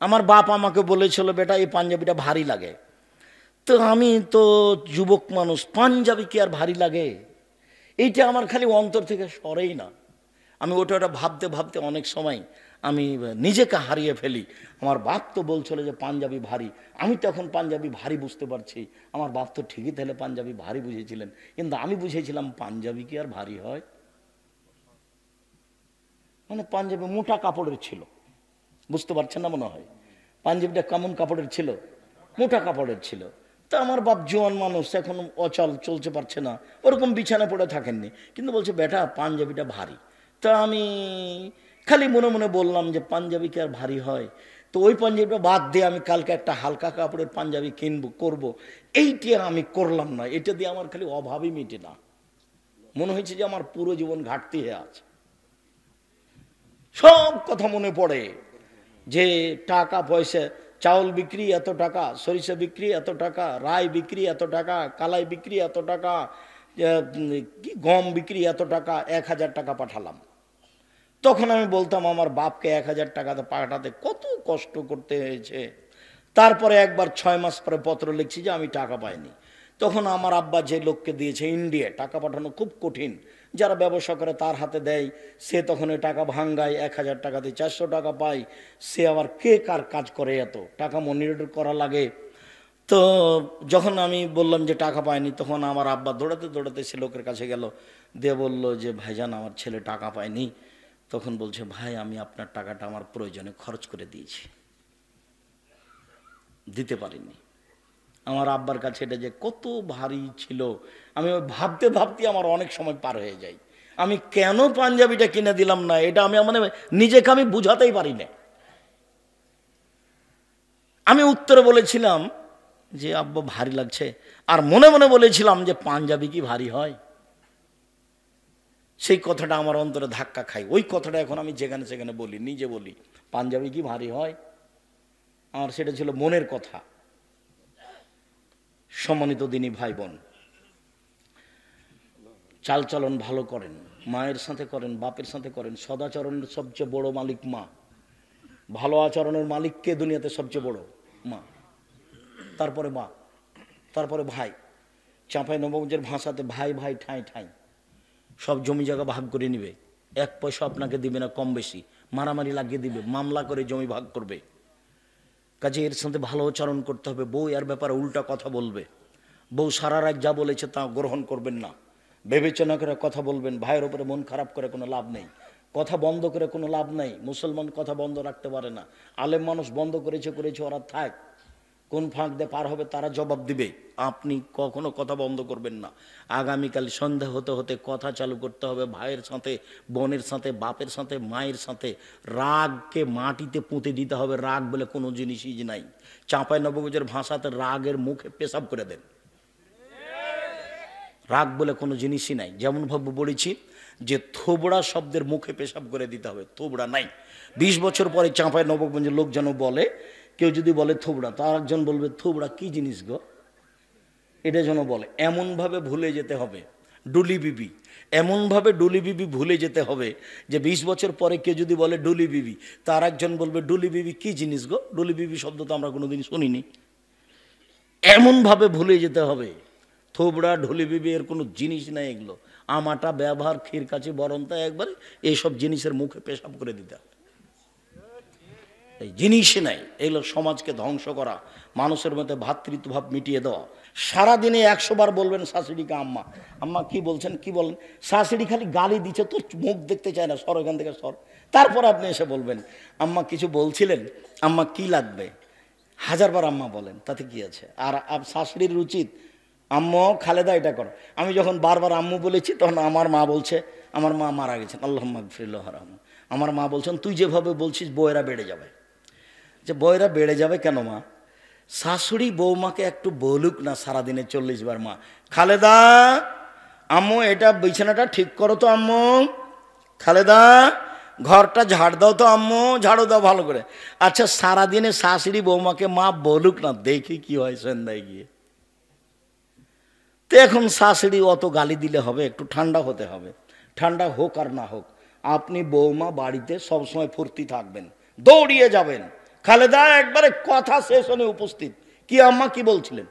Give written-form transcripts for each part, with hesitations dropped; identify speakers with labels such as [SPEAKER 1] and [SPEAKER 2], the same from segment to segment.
[SPEAKER 1] আমার বাপ আমাকে বলেছিল, বেটা এই পাঞ্জাবিটা ভারী লাগে। তো আমি তো যুবক মানুষ, পাঞ্জাবি কি আর ভারী লাগে? এইটা আমার খালি অন্তর থেকে সরেই না। আমি ওটা ভাবতে ভাবতে অনেক সময় আমি নিজেকে হারিয়ে ফেলি। আমার বাপ তো বলছিল যে পাঞ্জাবি ভারী, আমি তো এখন পাঞ্জাবি ভারী বুঝতে পারছি। আমার বাপ তো ঠিকই তাহলে পাঞ্জাবি ভারী বুঝেছিলেন, কিন্তু আমি বুঝেছিলাম পাঞ্জাবি কি আর ভারী হয়? মানে পাঞ্জাবি মোটা কাপড়ের ছিল, বুঝতে পারছেন না মনে হয়? পাঞ্জাবিটা কেমন কাপড়ের ছিল? মোটা কাপড়ের ছিল। তা আমার বাপ জোয়ান মানুষ, এখন অচল, চলতে পারছে না, ওরকম বিছানা পড়ে থাকেননি, কিন্তু বলছে বেটা পাঞ্জাবিটা ভারী। তা আমি খালি মনে মনে বললাম যে পাঞ্জাবি কি আর ভারী হয়? তো ওই পাঞ্জাবিটা বাদ দিয়ে আমি কালকে একটা হালকা কাপড়ের পাঞ্জাবি কিনবো, করবো। এইটা আমি করলাম না। এটা দিয়ে আমার খালি অভাবই মিটে না, মনে হয়েছে যে আমার পুরো জীবন ঘাটতি হয়ে আছে। সব কথা মনে পড়ে যে টাকা পয়সা, চাউল বিক্রি এত টাকা, সরিষা বিক্রি এত টাকা, রাই বিক্রি এত টাকা, কালাই বিক্রি এত টাকা, কি গম বিক্রি এত টাকা, 1000 টাকা পাঠালাম। তখন আমি বলতাম আমার বাপকে 1000 টাকাতে পাঠাতে কত কষ্ট করতে হয়েছে। তারপরে একবার 6 মাস পরে পত্র লিখছি যে আমি টাকা পাইনি। তখন আমার আব্বা যে লোককে দিয়েছে ইন্ডিয়া, টাকা পাঠানো খুব কঠিন, যারা ব্যবসা করে তার হাতে দেয়, সে তখন ওই টাকা ভাঙ্গায়, 1000 টাকাতে 400 টাকা পায়। সে আবার কে কার কাজ করে, এত টাকা মনিটর করা লাগে। তো যখন আমি বললাম যে টাকা পাইনি, তখন আমার আব্বা দৌড়াতে দৌড়াতে সে লোকের কাছে গেল, দিয়ে বলল যে ভাইজান আমার ছেলে টাকা পায়নি। তখন বলছে ভাই আমি আপনার টাকাটা আমার প্রয়োজনে খরচ করে দিয়েছি, দিতে পারিনি। আমার আব্বার কাছে এটা যে কত ভারী ছিল, আমি ভাবতে ভাবতে আমার অনেক সময় পার হয়ে যায়। আমি কেন পাঞ্জাবিটা কিনে দিলাম না, এটা আমি মানে নিজেকে আমি বুঝাতেই পারি না। আমি উত্তরে বলেছিলাম যে আব্বা ভারী লাগছে, আর মনে মনে বলেছিলাম যে পাঞ্জাবি কি ভারী হয়? সেই কথাটা আমার অন্তরে ধাক্কা খাই। ওই কথাটা এখন আমি যেখানে সেখানে বলি, নিজে বলি, পাঞ্জাবি কি ভারী হয়? আমার সেটা ছিল মনের কথা। সম্মানিত দিনী ভাই বোন, চালচলন ভালো করেন, মায়ের সাথে করেন, বাপের সাথে করেন। সদাচরণের সবচেয়ে বড় মালিক মা। ভালো আচরণের মালিককে দুনিয়াতে সবচেয়ে বড় মা, তারপরে মা, তারপরে ভাই। চাঁপাইনবাবগঞ্জের ভাষাতে ভাই ভাই ঠাঁই ঠাঁই, সব জমি জায়গা ভাগ করে নিবে, 1 পয়সা আপনাকে দিবে না, কম বেশি মারামারি লাগিয়ে দিবে, মামলা করে জমি ভাগ করবে। কাজে এর সাথে ভালো আচরণ করতে হবে। বউ এর ব্যাপারে উল্টা কথা বলবে, বউ সারা রাত যা বলেছে তা গ্রহণ করবেন না, বিবেচনা করে কথা বলবেন। ভাইয়ের উপরে মন খারাপ করে কোনো লাভ নেই, কথা বন্ধ করে কোনো লাভ নেই। মুসলমান কথা বন্ধ রাখতে পারে না, আলেম মানুষ বন্ধ করেছে, ওরা থাক, কোন ফাঁক দিয়ে পার হবে তারা জবাব দিবে। আপনি কখনো কথা বন্ধ করবেন না। আগামীকাল সন্ধ্যা হতে হতে কথা চালু করতে হবে, ভাইয়ের সাথে, বোনের সাথে, বাপের সাথে, মায়ের সাথে। রাগকে মাটিতে পুঁতে দিতে হবে। রাগ বলে কোনো জিনিসই নাই। চাঁপাইনবাবগঞ্জের ভাষাতে রাগের মুখে পেশাব করে দেন। রাগ বলে কোনো জিনিসই নাই। যেমন ভাবে বলেছি যে থোবড়া শব্দের মুখে পেশাব করে দিতে হবে, থোবড়া নাই। 20 বছর পরে চাঁপাইনবাবগঞ্জের লোক যেন বলে, কেউ যদি বলে থোবড়া, তো আরেকজন বলবে থোবড়া কি জিনিস গো, এটা যেন বলে। এমনভাবে ভুলে যেতে হবে ডুলি বিবি, এমনভাবে ডুলি বিবি ভুলে যেতে হবে যে 20 বছর পরে কেউ যদি বলে ডুলি বিবি, তার একজন বলবে ডুলি বিবি কি জিনিস গো, ডুলি বিবি শব্দ তো আমরা কোনোদিন শুনিনি। এমনভাবে ভুলে যেতে হবে। থোবড়া ঢুলি বিবি এর কোনো জিনিস নাই এগুলো। আমাটা ব্যবহার ক্ষীর কাছে বরণতা একবার এইসব জিনিসের মুখে পেশাব করে দিতে হবে, এই জিনিসই নাই। এগুলো সমাজকে ধ্বংস করা, মানুষের মধ্যে ভ্রাতৃত্বভাব মিটিয়ে দেওয়া। সারাদিনে 100 বার বলবেন শাশুড়িকে আম্মা, আম্মা কি বলছেন, কি বলেন। শাশুড়ি খালি গালি দিচ্ছে, তোর মুখ দেখতে চায় না, সর এখান থেকে সর। তারপর আপনি এসে বলবেন আম্মা কিছু বলছিলেন, আম্মা কি লাগবে, 1000 বার আম্মা বলেন, তাতে কি আছে। আর শাশুড়ির উচিত আম্মু খালেদা এটা করো। আমি যখন বারবার আম্মু বলেছি তখন আমার মা বলছে, আমার মা মারা গেছেন, আল্লাহুম্মা গফিরলাহু ওয়ারহামহু, আমার মা বলছেন তুই যেভাবে বলছিস বউয়েরা বেড়ে যাবে। যে বউয়েরা বেড়ে যাবে কেন মা? শাশুড়ি বৌমাকে একটু বলুক না সারাদিনে 40 বার, মা খালেদা আম্মু এটা বিছানাটা ঠিক করো তো, আম্মু খালেদা ঘরটা ঝাড় দাও তো, আম্মু ঝাড়ু দাও ভালো করে। আচ্ছা সারাদিনে শাশুড়ি বৌমাকে মা বলুক না, দেখি কি হয় সন্ধ্যায় গিয়ে। তো এখন শাশুড়ি অত গালি দিলে হবে? একটু ঠান্ডা হতে হবে। ঠান্ডা হোক আর না হোক, আপনি বৌমা বাড়িতে সবসময় ফুর্তি থাকবেন, দৌড়িয়ে যাবেন, খালেদা একবারে কথা শেষ হনে উপস্থিত। কি আম্মা কি বলছিলেন?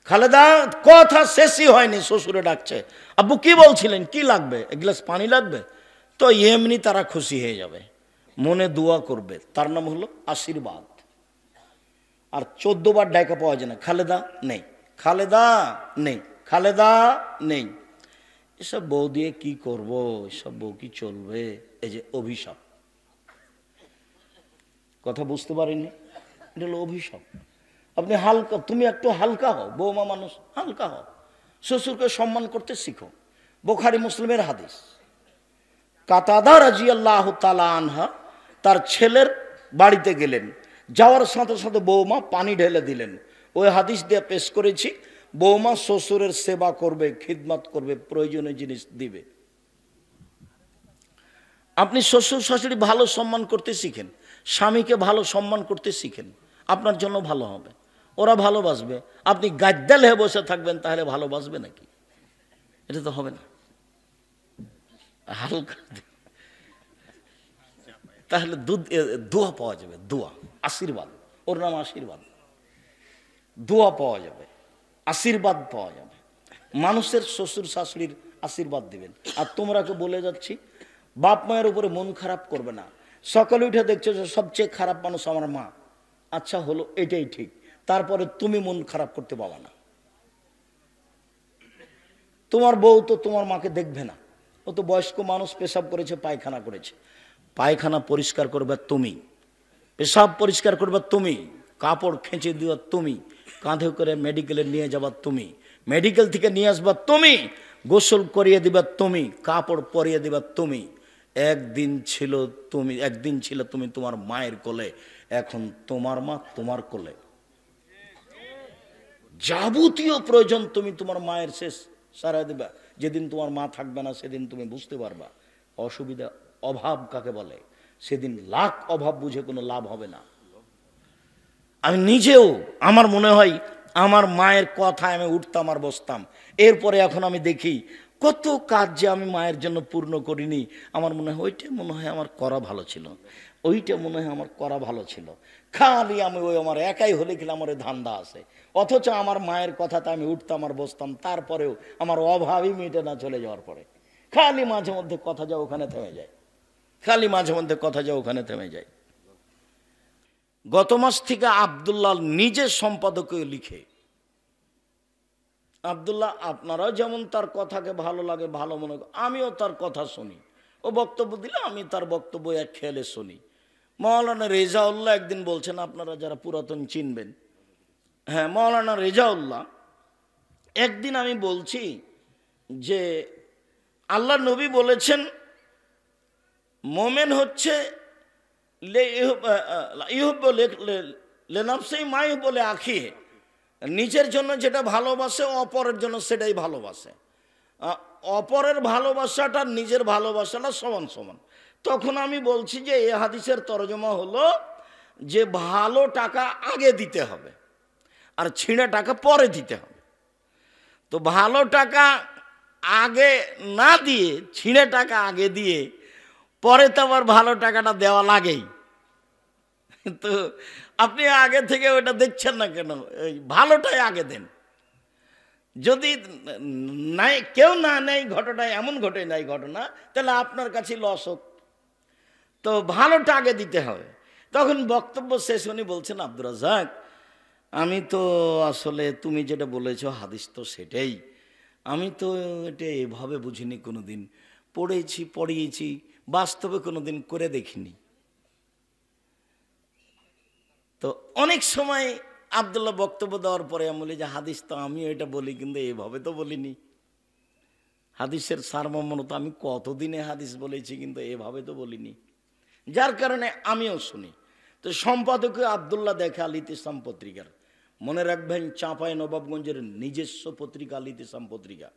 [SPEAKER 1] খালেদা কথা শেষই হয়নি, শ্বশুরে ডাকছে, আব্বু কি বলছিলেন, কি লাগবে, এক গ্লাস পানি লাগবে? তো এমনি তারা খুশি হয়ে যাবে, মনে দোয়া করবে, তার নাম হলো আশীর্বাদ। আর 14 বার ডাকা পাওয়া যায় না, খালেদা নেই, খালেদা নেই, খালেদা নেই। এসব বউ দিয়ে কি করব, এসব বউ কি চলবে? এই যে অভিশাপ, কথা বুঝতে পারিনি, এটা হলো অভিশাপ। আপনি হালকা, তুমি একটু হালকা হও, বৌমা মানুষ, হালকা হও, শ্বশুরকে সম্মান করতে শিখো। বুখারী মুসলিমের হাদিস, কাতাদা রাদিয়াল্লাহু তাআলা আনহা তার ছেলের বাড়িতে গেলেন, যাওয়ার সাথে সাথে বৌমা পানি ঢেলে দিলেন। ওই হাদিস দিয়ে পেশ করেছি, বৌমা শ্বশুরের সেবা করবে, খিদমত করবে, প্রয়োজনীয় জিনিস দিবে। আপনি শ্বশুর শাশুড়ি ভালো সম্মান করতে শিখেন, স্বামীকে ভালো সম্মান করতে শিখেন, আপনার জন্য ভালো হবে, ওরা ভালোবাসবে। আপনি গাদ্দাল হয়ে বসে থাকবেন, তাহলে ভালোবাসবে নাকি? এটা তো হবে না। হালকা, তাহলে দোয়া পাওয়া যাবে, দোয়া, আশীর্বাদ, ওর নাম আশীর্বাদ। দোয়া পাওয়া যাবে, আশীর্বাদ পাওয়া যাবে, মানুষের শ্বশুর শাশুড়ির আশীর্বাদ দিবেন। আর তোমরাকে বলে যাচ্ছি, বাপ মায়ের উপরে মন খারাপ করবে না। সকালে উঠে দেখছো যে সবচেয়ে খারাপ মানুষ আমার মা, আচ্ছা হলো, এটাই ঠিক, তারপরে তুমি মন খারাপ করতে পাবা না। তোমার বউ তো তোমার মাকে দেখবে না, ও তো বয়স্ক মানুষ, পেশাব করেছে, পায়খানা করেছে, পায়খানা পরিষ্কার করবে তুমি, পেশাব পরিষ্কার করবে তুমি, কাপড় খেঁচে দেওয়া তুমি, কাঁধে করে মেডিকেলে নিয়ে যাবা তুমি, মেডিকেল থেকে নিয়ে আসবা তুমি, গোসল করিয়ে দিবা তুমি, কাপড় পরিয়ে দিবা তুমি। একদিন ছিল তুমি তোমার মায়ের কোলে, এখন তোমার মা তোমার কোলে। যাবতীয় প্রয়োজন তুমি তোমার মায়ের শেষ সারা দিবা। যেদিন তোমার মা থাকবে না, সেদিন তুমি বুঝতে পারবা অসুবিধা, অভাব কাকে বলে। সেদিন লাখ অভাব বুঝে কোনো লাভ হবে না। আমি নিজেও, আমার মনে হয় আমার মায়ের কথায় আমি উঠতাম আর বসতাম। এরপরে এখন আমি দেখি কত কাজ যে আমি মায়ের জন্য পূর্ণ করিনি। আমার মনে হয় ওইটা মনে হয় আমার করা ভালো ছিল, ওইটা মনে হয় আমার করা ভালো ছিল। খালি আমি ওই আমার একাই হলে গেলে আমার ওই ধান্দা আছে, অথচ আমার মায়ের কথাতে আমি উঠতাম আর বসতাম, তারপরেও আমার অভাবই মিটে না চলে যাওয়ার পরে। খালি মাঝে মধ্যে কথা যা ওখানে থেমে যায়, খালি মাঝে মধ্যে কথা যা ওখানে থেমে যায়। গত মাস থেকে আব্দুল্লাহ নিজের সম্পাদকে লিখে, আব্দুল্লাহ আপনারাও যেমন তার কথাকে ভালো লাগে, ভালো মনে করে, আমিও তার কথা শুনি, ও বক্তব্য দিলে আমি তার বক্তব্য এক খেয়ালে শুনি। মাওলানা রেজাউল্লাহ একদিন বলছেন, আপনারা যারা পুরাতন চিনবেন, হ্যাঁ, মাওলানা রেজাউল্লাহ একদিন আমি বলছি যে আল্লাহ নবী বলেছেন মোমেন হচ্ছে বলে আখি, নিজের জন্য যেটা ভালোবাসে অপরের জন্য সেটাই ভালোবাসে। অপরের ভালোবাসাটা নিজের ভালোবাসাটা সমান সমান। তখন আমি বলছি যে এই হাদিসের তরজমা হলো যে ভালো টাকা আগে দিতে হবে আর ছিঁড়া টাকা পরে দিতে হবে। তো ভালো টাকা আগে না দিয়ে ছিঁড়ে টাকা আগে দিয়ে পরে তো আবার ভালো টাকাটা দেওয়া লাগেই। তো আপনি আগে থেকে ওটা দেখছেন না কেন? এই ভালোটাই আগে দেন। যদি নাই কেউ না নেই, ঘটনা এমন ঘটে নাই ঘটনা, তাহলে আপনার কাছে লস হোক। তো ভালোটা আগে দিতে হবে। তখন বক্তব্য শেষ উনি বলছেন, আব্দুর রাজ্জাক আমি তো আসলে তুমি যেটা বলেছো হাদিস তো সেটাই, আমি তো এটা এভাবে বুঝিনি, কোনো দিন পড়েছি পড়িয়েছি, বাস্তবে কোনো দিন করে দেখিনি। তো অনেক সময় আব্দুল্লাহ বক্তব্য দেওয়ার পরে আমি বলি যে হাদিস তো আমিও এটা বলি, কিন্তু এভাবে তো বলিনি। হাদিসের সারমর্ম তো আমি কতদিনে হাদিস বলেছি, কিন্তু এভাবে তো বলিনি, যার কারণে আমিও শুনি। তো সম্পাদকীয় আব্দুল্লাহ দেখে আল ইতিসাম পত্রিকার, মনে রাখবেন চাঁপাই নবাবগঞ্জের নিজস্ব পত্রিকা আল ইতিসাম পত্রিকা,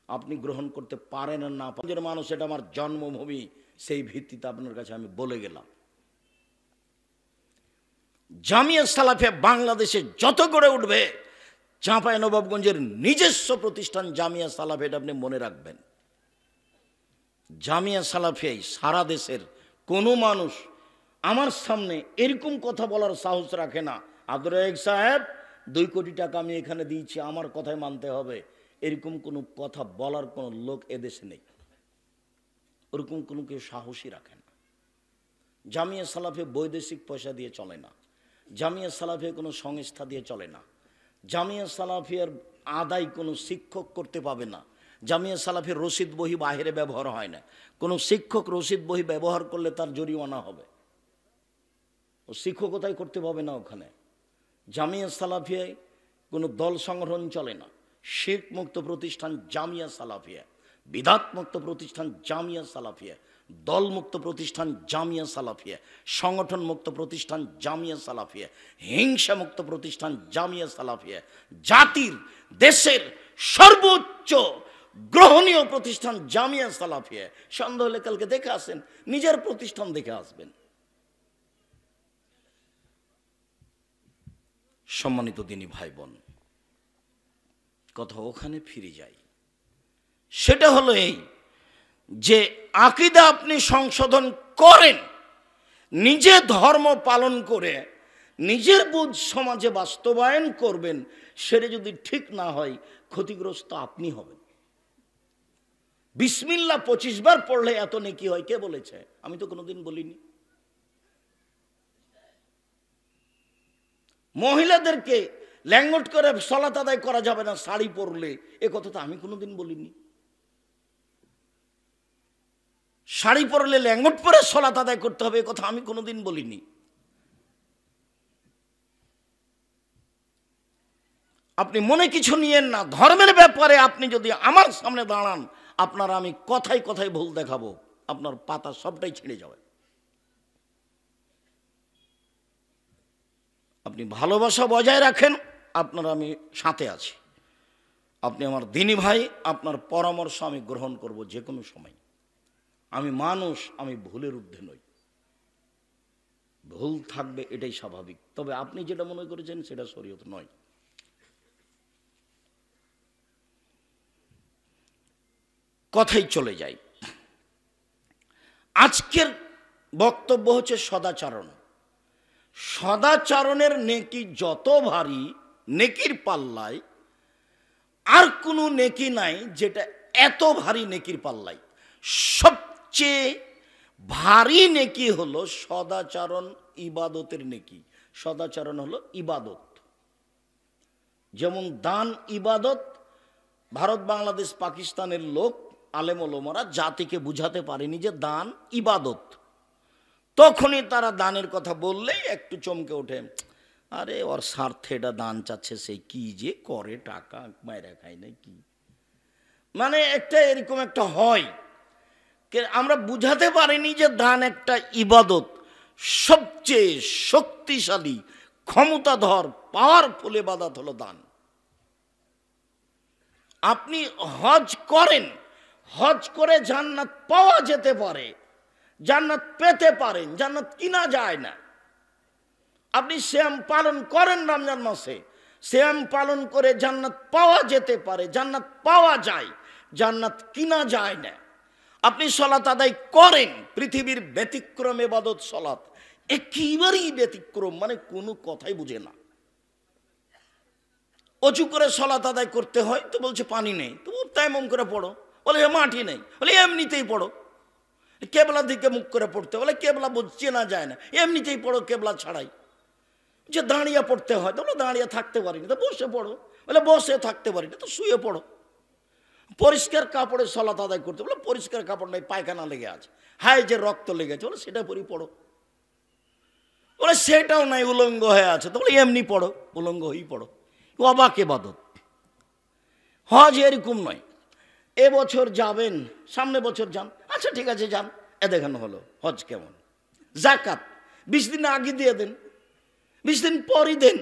[SPEAKER 1] আপনি গ্রহণ করতে পারেন না পারেন, মানুষ এটা আমার জন্মভূমি, সেই ভিত্তিতে আপনার কাছে আমি বলে গেলাম। জামিয়া সালাফিয়া বাংলাদেশে যত করে উঠবে, চাঁপাই নবাবগঞ্জের নিজস্ব প্রতিষ্ঠান জামিয়া সালাফিয়া, এটা আপনি মনে রাখবেন। জামিয়া সালাফিয়াই সারা দেশের কোনো মানুষ আমার সামনে এরকম কথা বলার সাহস রাখে না, আব্দুর রাজ্জাক সাহেব 2 কোটি টাকা আমি এখানে দিয়েছি, আমার কথাই মানতে হবে, এরকম কোনো কথা বলার কোনো লোক এদেশে নেই। ওরকম কোনো কেউ সাহসী রাখে না। জামিয়া সালাফে বৈদেশিক পয়সা দিয়ে চলে না, জামিয়া সালাফে কোনো সংস্থা দিয়ে চলে না, জামিয়া সালাফিয়ার আদায় কোনো শিক্ষক করতে পাবে না, জামিয়া সালাফের রসিদ বহি বাহিরে ব্যবহার হয় না, কোনো শিক্ষক রসিদ বহি ব্যবহার করলে তার জরিমানা হবে, ও শিক্ষকতাই করতে পাবে না ওখানে। জামিয়া সালাফিয়ায় কোনো দল সংগঠন চলে না, শিরক মুক্ত প্রতিষ্ঠান জামিয়া সালাফিয়া, বিদাত মুক্ত প্রতিষ্ঠান জামিয়া সালাফিয়া, দলমুক্ত প্রতিষ্ঠান জামিয়া সালাফিয়া, সংগঠন মুক্ত প্রতিষ্ঠান জামিয়া সালাফিয়া, হিংসা মুক্ত প্রতিষ্ঠান জামিয়া সালাফিয়া, জাতির দেশের সর্বোচ্চ গ্রহণীয় প্রতিষ্ঠান জামিয়া সালাফিয়া। সন্দেহ হলে কালকে দেখে আসেন, নিজের প্রতিষ্ঠান দেখে আসবেন। সম্মানিত দিনী ভাই বোন, কথা ওখানে ফিরে যাই। সেটা হলো এই যে আকীদা আপনি সংশোধন করেন, নিজে ধর্ম পালন করে নিজের বুঝ সমাজে বাস্তবায়ন করবেন, সেটা যদি ঠিক না হয় ক্ষতিগ্রস্ত আপনি হবেন। বিসমিল্লাহ 25 বার পড়লে এত নেকি হয়, কে বলেছে? আমি তো কোনোদিন বলিনি। মহিলাদেরকে ল্যাঙ্গট করে সালাত আদায় করা যাবে না শাড়ি পরলে, এ কথা তো আমি কোনোদিন বলিনি। শাড়ি পরলে ল্যাঙ্গট পরে সালাত আদায় করতে হবে, এ কথা আমি কোনোদিন বলিনি। আপনি মনে কিছু নিয়েন না, ধর্মের ব্যাপারে আপনি যদি আমার সামনে দাঁড়ান, আপনার আমি কথায় কথায় ভুল দেখাবো, আপনার পাতা সবটাই ছিঁড়ে যাবে। আপনি ভালোবাসা বজায় রাখেন, আপনার আমি সাথে আছি। আপনি আমার দিনী ভাই, আপনার পরামর্শ আমি গ্রহণ করব যে কোনো সময়। আমি মানুষ, আমি ভুলের ঊর্ধ্বে নই, ভুল থাকবে এটাই স্বাভাবিক, তবে আপনি যেটা মনে করেছেন সেটা শরীয়ত নয়। কথাই চলে যাই। আজকের বক্তব্য হচ্ছে সদাচরণ। সদাচরণের নেকি যত ভারী, নেকির পাল্লায় আর কোনো নেকি নাই যেটা এত ভারী নেকির পাল্লায়। সবচেয়ে ভারী নেকি হলো সদাচরণ, ইবাদতের নেকি। সদাচরণ হলো ইবাদত। যেমন দান ইবাদত, ভারত বাংলাদেশ পাকিস্তানের লোক আলেম ওলামারা জাতিকে বুঝাতে পারেনি যে দান ইবাদত। তখনই তারা দানের কথা বললেই একটু চমকে ওঠে, আরে ওর স্বার্থে এটা দান চাচ্ছে, সে কি যে করে, টাকা মায়েরা খায় না কি, মানে একটা এরকম একটা হয়। আমরা বুঝাতে পারিনি যে দান একটা ইবাদত, সবচেয়ে শক্তিশালী ক্ষমতাধর পাওয়ারফুল ইবাদত হলো দান। আপনি হজ করেন, হজ করে জান্নাত পাওয়া যেতে পারে, জান্নাত পেতে পারেন, জান্নাত কিনা যায় না। আপনি সিয়াম পালন করেন রমজান মাসে, সিয়াম পালন করে জান্নাত পাওয়া যেতে পারে, জান্নাত পাওয়া যায়, জান্নাত কিনা যায় না। আপনি সালাত আদায় করেন, পৃথিবীর ব্যতিক্রম ইবাদত সালাত, একেবারেই ব্যতিক্রম, মানে কোনো কথাই বুঝে না। অজু করে সালাত আদায় করতে হয় তো বলছে পানি নেই, তো তায়াম্মুম করে পড়ো, বলে মাটি নেই, বলে এমনিতেই পড়ো। কেবলার দিকে মুখ করে পড়তে, বলে কেবলা চেনা যায় না, এমনিতেই পড়ো কেবলা ছাড়াই। যে দাঁড়িয়ে পড়তে হয়, তো বলে দাঁড়িয়ে থাকতে পারিনি, তো বসে পড়ো, বলে বসে থাকতে পারিনি, তো শুয়ে পড়ো। পরিষ্কার কাপড়ে সালাত আদায় করতে, বলে পরিষ্কার কাপড় নাই, পায়খানা লেগে আছে, হায় যে রক্ত লেগেছে, বলে সেটা পরি পড়ো। বলে সেটাও নাই, উলঙ্গ হয়ে আছে, তো বলে এমনি পড়ো, উলঙ্গ হয়েই পড়ো। অবাক ইবাদত। হজ এরকম নয়, এবছর যাবেন, সামনে বছর যান, আচ্ছা ঠিক আছে যান, এ দেখানো হলো হজ কেমন। জাকাত 20 দিন আগে দিয়ে দেন, 20 দিন পরই দেন,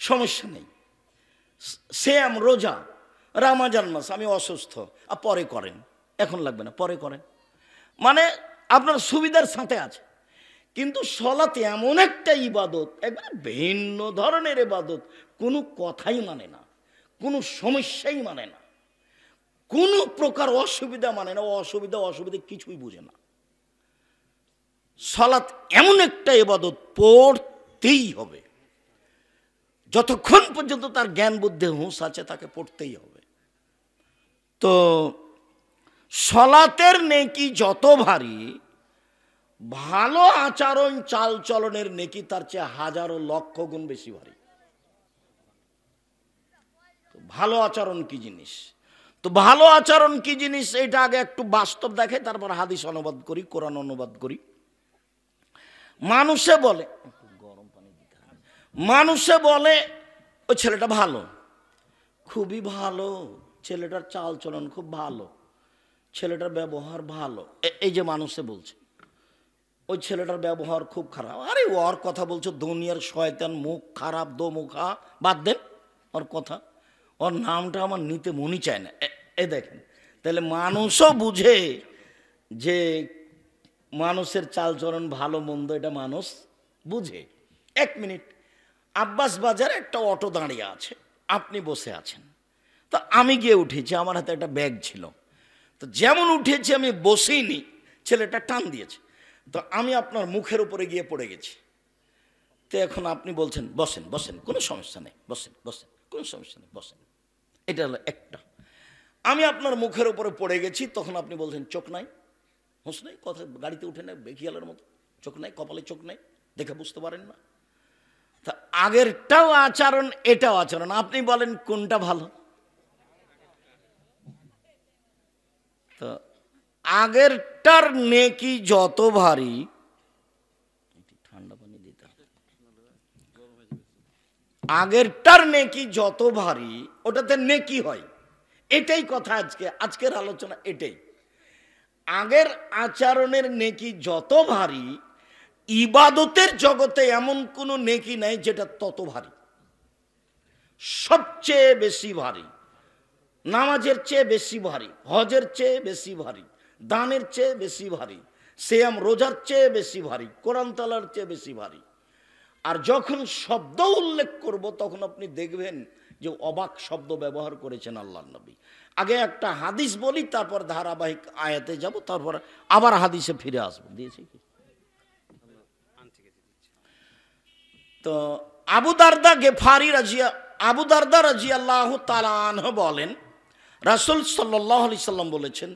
[SPEAKER 1] সমস্যা নেই। সিয়াম রোজা, রমজান মাস আমি অসুস্থ, আর পরে করেন, এখন লাগবে না, পরে করেন, মানে আপনার সুবিধার সাথে আছে। কিন্তু সালাত এমন একটা ইবাদত, একবারে ভিন্ন ধরনের ইবাদত, কোনো কথাই মানে না, কোনো সমস্যাই মানে না, কোনো প্রকার অসুবিধা মানে না, অসুবিধা কিছুই বুঝে না। সালাত এমন একটা ইবাদত, পড়তেই হবে। যতক্ষণ পর্যন্ত তার জ্ঞান বুদ্ধি হুঁশ আছে তাকে পড়তেই হবে। তো সালাতের নেকি যত ভারী, ভালো আচরণ চাল চলনের নেকি তার চেয়ে হাজারো লক্ষ গুণ বেশি ভারী। ভালো আচরণ কি জিনিস? তো ভালো আচরণ কি জিনিস এটা আগে একটু বাস্তব দেখে, তারপর হাদিস অনুবাদ করি, কোরআন অনুবাদ করি। মানুষে বলে, গরম পানি দিতে হবে, মানুষে বলে ওই ছেলেটা ভালো, খুবই ভালো, ছেলেটার চাল চলন খুব ভালো, ছেলেটার ব্যবহার ভালো। এই যে মানুষে বলছে ওই ছেলেটার ব্যবহার খুব খারাপ, আরে ওর কথা বলছো, দুনিয়ার শয়তান, মুখ খারাপ, দো মুখা, বাদ দেন ওর কথা, ওর নামটা আমার নিতে মনই চায় না। এ দেখেন, তাহলে মানুষও বুঝে যে মানুষের চালচলন ভালো মন্দ, এটা মানুষ বুঝে। এক মিনিট, আব্বাস বাজারে একটা অটো দাঁড়িয়ে আছে, আপনি বসে আছেন, তো আমি গিয়ে উঠেছি, আমার হাতে একটা ব্যাগ ছিল, তো যেমন উঠেছি আমি বসেইনি, ছেলেটা টান দিয়েছে, তো আমি আপনার মুখের উপরে গিয়ে পড়ে গেছি। তো এখন আপনি বলছেন বসেন বসেন, কোনো সমস্যা নেই, বসেন বসেন, কোনো সমস্যা নেই, বসেন। এটা হলো একটা। আমি আপনার মুখের উপরে পড়ে গেছি, তখন আপনি বলছেন চোখ নাই, হুঁশ নাই, কথা গাড়িতে উঠে নেয় বেখিয়ালের মতো, চোখ নাই, কপালে চোখ নাই, দেখে বুঝতে পারেন না। তা আগেরটাও আচরণ, এটাও আচরণ, আপনি বলেন কোনটা ভালো? তো আগেরটার নেকি যত ভারী, ঠান্ডা পানি দিতে হবে, আগেরটার নেকি যত ভারী ওটাতে নেকি হয়। এটাই কথা আজকের আলোচনা এটাই। আগের আচরণের নেকি যত ভারী, ইবাদতের জগতে এমন কোনো নেকি নাই যেটা তত ভারী। সবচেয়ে বেশি ভারী, নামাজের চেয়ে বেশি ভারী, হজের চেয়ে বেশি ভারী, দানের চেয়ে বেশি ভারী, সিয়াম রোজার চেয়ে বেশি ভারী, কোরআন তালার চেয়ে বেশি ভারী। আর যখন শব্দ উল্লেখ করব তখন আপনি দেখবেন যে অবাক শব্দ ব্যবহার করেছেন আল্লাহর নবী। আগে একটা হাদিস বলি, তারপর ধারাবাহিক আয়াতে যাব, তারপর আবার হাদিসে ফিরে আসবো। দিয়েছি কি? তো আবু দারদা রাদিয়াল্লাহু তাআলা আনহু বলেন, রাসূল সাল্লাল্লাহু আলাইহি সাল্লাম বলেছেন,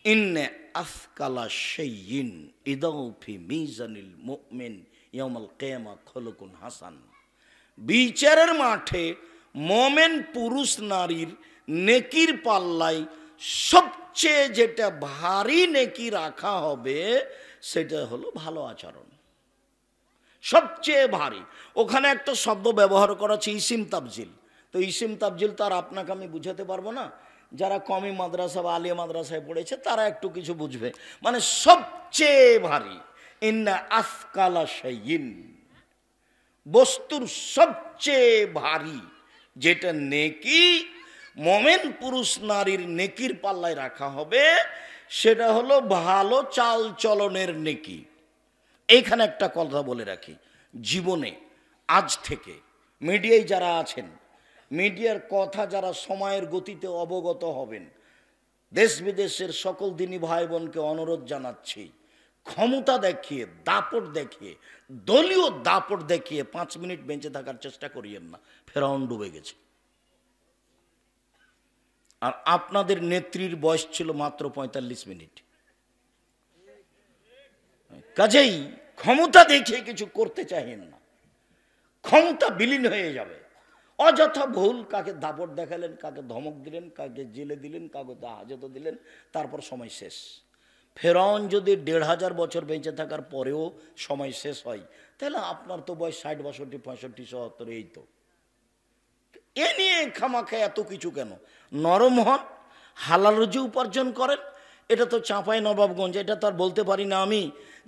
[SPEAKER 1] ইন্নে আফকালা শাইইন ইদাউ ফি মিজানিল মুমিন ইয়াউমাল কিয়ামা খুলুকুন হাসান। বিচারের মাঠে মোমেন পুরুষ নারীর নেকির পাল্লায় সবচেয়ে যেটা ভারী নেকি রাখা হবে সেটা হলো ভালো আচরণ। সবচেয়ে ভারী। ওখানে একটা শব্দ ব্যবহার করা হচ্ছে ইসিম তাবজিল। তো ইসিম তাবজিল তার আপনাকে আমি বুঝাতে পারবো না, যারা কমি মাদ্রাসা বা আলিয়া মাদ্রাসায় পড়েছে তারা একটু কিছু বুঝবে। মানে সবচেয়ে ভারী, ইন্না আফকালা শাইইন, বস্তুর সবচেয়ে ভারী যেটা নেকি মোমেন পুরুষ নারীর নেকির পাল্লায় রাখা হবে সেটা হলো ভালো চাল চলনের নেকি। এইখানে একটা কথা বলে রাখি, জীবনে আজ থেকে মিডিয়ায় যারা আছেন, মিডিয়ার কথা যারা সময়ের গতিতে অবগত হবেন, দেশ বিদেশের সকল দিনী ভাই বোনকে অনুরোধ জানাচ্ছি, ক্ষমতা দেখিয়ে, দাপট দেখিয়ে, দলীয় দাপট দেখিয়ে 5 মিনিট বেঁচে থাকার চেষ্টা করিয়েন না। ফেরাউন ডুবে গেছে, আর আপনাদের নেত্রীর বয়স ছিল মাত্র 45 মিনিট। কাজেই ক্ষমতা দেখিয়ে কিছু করতে চাইেন না, ক্ষমতা বিলীন হয়ে যাবে। অযথা ভুল, কাকে দাপট দেখালেন, কাকে ধমক দিলেন, কাকে জেলে দিলেন, কাকে হাজতে দিলেন, তারপর সময় শেষ। ফেরাউন যদি 1500 বছর বেঁচে থাকার পরেও সময় শেষ হয়, তাহলে আপনার তো বয়স 60, 62, 65, 77, এই তো। এ নিয়ে খামাখা এত কিছু কেন? নরম হন, হালাল রুজি উপার্জন করেন। এটা তো চাঁপাই নবাবগঞ্জ, এটা তো আর বলতে পারি না আমি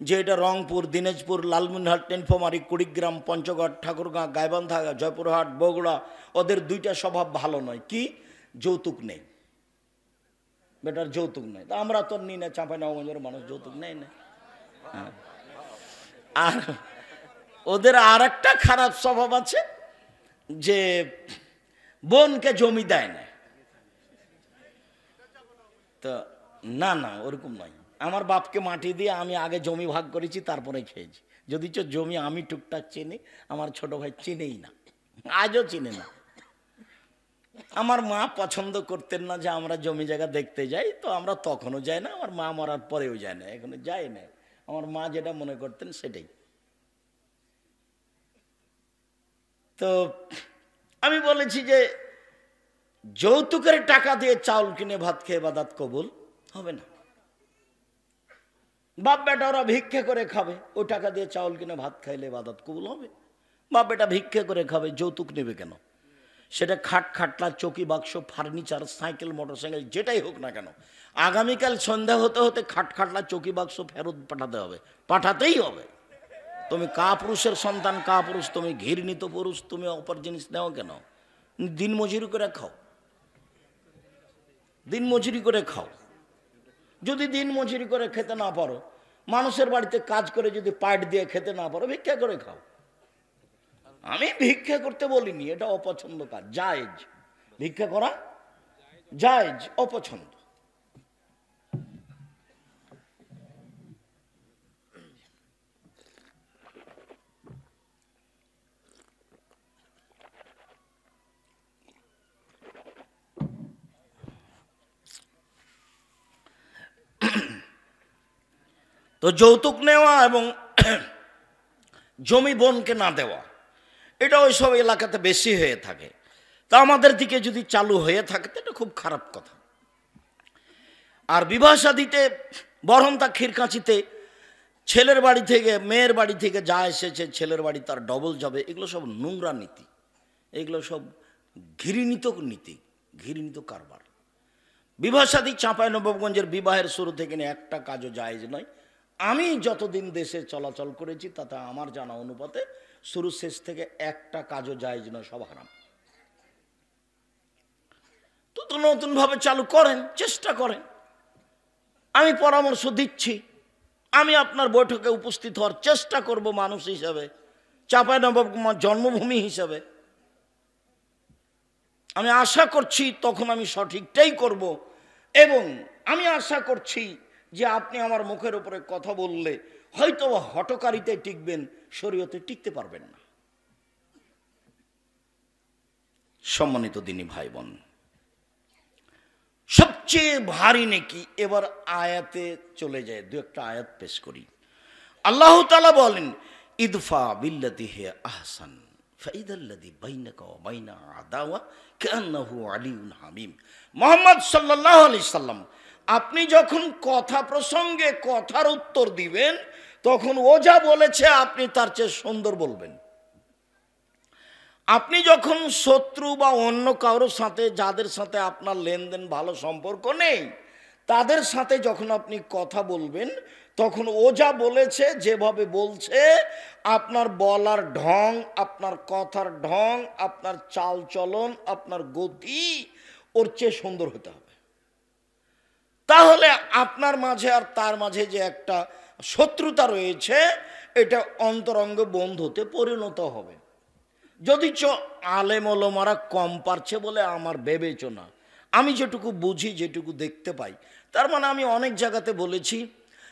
[SPEAKER 1] যে এটা রংপুর, দিনাজপুর, লালমনিরহাট, টেনফামারী, কুড়িগ্রাম, পঞ্চগড়, ঠাকুরগাঁ, গাইবান্ধা, জয়পুরহাট, বগুড়া, ওদের দুইটা স্বভাব ভালো নয়। কি? যৌতুক নেই, বেটার যৌতুক নেই। তা আমরা তো নিই না, চাঁপাই নবাবগঞ্জের মানুষ যৌতুক নেই না। আর ওদের আর একটা খারাপ স্বভাব আছে যে বোনকে জমি দেয় না। তো না না, ওরকম নয়, আমার বাপকে মাটি দিয়ে আমি আগে জমি ভাগ করেছি, তারপরে খেয়েছি। যদিচ জমি আমি টুকটাক চিনি, আমার ছোট ভাই চিনেই না, আজও চিনে না। আমার মা পছন্দ করতেন না যে আমরা জমি জায়গা দেখতে যাই, তো আমরা তখনও যাই না, আমার মা মরার পরেও যায় না, এখনো যাই না। আমার মা যেটা মনে করতেন সেটাই। তো আমি বলেছি যে যৌতুকের টাকা দিয়ে চাউল কিনে ভাত খেয়ে ইবাদত কবুল হবে না। বাপ বেটা ওরা ভিক্ষে করে খাবে, ওই টাকা দিয়ে চাউল কিনে ভাত খাইলে ইবাদত কবুল হবে? বাপ বেটা ভিক্ষে করে খাবে, যৌতুক নেবে কেন? সেটা খাট খাটলা চৌকি বাক্স ফার্নিচার সাইকেল মোটরসাইকেল যেটাই হোক না কেন, আগামীকাল সন্ধ্যা হতে হতে খাট খাটলা চৌকি বাক্স ফেরত পাঠাতে হবে, পাঠাতেই হবে। তুমি কা পুরুষের সন্তান, কা পুরুষ, তুমি ঘৃণিত পুরুষ, তুমি অপর জিনিস নেও কেন? দিন মজুরি করে খাও, দিন মজুরি করে খাও। যদি দিন মজুরি করে খেতে না পারো, মানুষের বাড়িতে কাজ করে যদি পাট দিয়ে খেতে না পারো, ভিক্ষা করে খাও। আমি ভিক্ষা করতে বলিনি, এটা অপছন্দ কাজ, জায়েজ। ভিক্ষা করা জায়েজ, অপছন্দ। তো যৌতুক নেওয়া এবং জমি বোনকে না দেওয়া, এটা ওই সব এলাকাতে বেশি হয়ে থাকে। তা আমাদের দিকে যদি চালু হয়ে থাকে তো এটা খুব খারাপ কথা। আর বিবাহ শাদীতে বরং তা ক্ষীরকাঁচিতে ছেলের বাড়ি থেকে মেয়ের বাড়ি থেকে যা এসেছে ছেলের বাড়ি তার ডবল যাবে, এগুলো সব নোংরা নীতি, এগুলো সব ঘৃণিত নীতি, ঘৃণিত কারবার। বিবাহ শাদী চাঁপাইনবাবগঞ্জের বিবাহের শুরু থেকে নিয়ে একটা কাজও জায়েজ নয়। আমি যতদিন দেশে চলাচল করেছি তাতে আমার জানা অনুপাতে শুরু শেষ থেকে একটা কাজও জায়েজ নয়, সব হারাম। তো নতুন ভাবে চালু করেন, চেষ্টা করেন। আমি পরামর্শ দিচ্ছি, আমি আপনার বৈঠকে উপস্থিত হওয়ার চেষ্টা করব মানুষ হিসাবে, চাঁপাইনবাবগঞ্জ জন্মভূমি হিসাবে। আমি আশা করছি তখন আমি সঠিকটাই করব, এবং আমি আশা করছি যে আপনি আমার মুখের উপরে কথা বললে হয়তো হটকারিতে টিকবেন, শরীয়তে টিকতে পারবেন না। সম্মানিত দিনী ভাই বোন, সবচেয়ে ভারী নেকি এবার আয়াতে চলে যায়, দু একটা আয়াত পেশ করি। আল্লাহ তাআলা বলেন, ইদফা বিল্লাতি হি আহসান ফাইদাল্লাযী বাইনাকা ওয়া বাইনা আদাওয়া কান্নাহু আলিয়ুন হামিম। মুহাম্মদ সাল্লাল্লাহু আলাইহি সাল্লাম, আপনি যখন কথা প্রসঙ্গে কথার উত্তর দিবেন তখন ও যা বলেছে আপনি তার চেয়ে সুন্দর বলবেন। আপনি যখন শত্রু বা অন্য কারোর সাথে, যাদের সাথে আপনার লেনদেন ভালো সম্পর্ক নেই, তাদের সাথে যখন আপনি কথা বলবেন তখন ও যা বলেছে, যেভাবে বলছে, আপনার বলার ঢং, আপনার কথার ঢং, আপনার চাল চলন, আপনার গতি ওর চেয়ে সুন্দর হতে হবে। তাহলে আপনার মাঝে আর তার মাঝে যে একটা শত্রুতা রয়েছে এটা অন্তরঙ্গ বন্ধুতে পরিণত হবে। যদি আলেম ওলামারা কম পারছে বলে আমার বিবেচনা, আমি যেটুকু বুঝি, যেটুকু দেখতে পাই, তার মানে আমি অনেক জায়গাতে বলেছি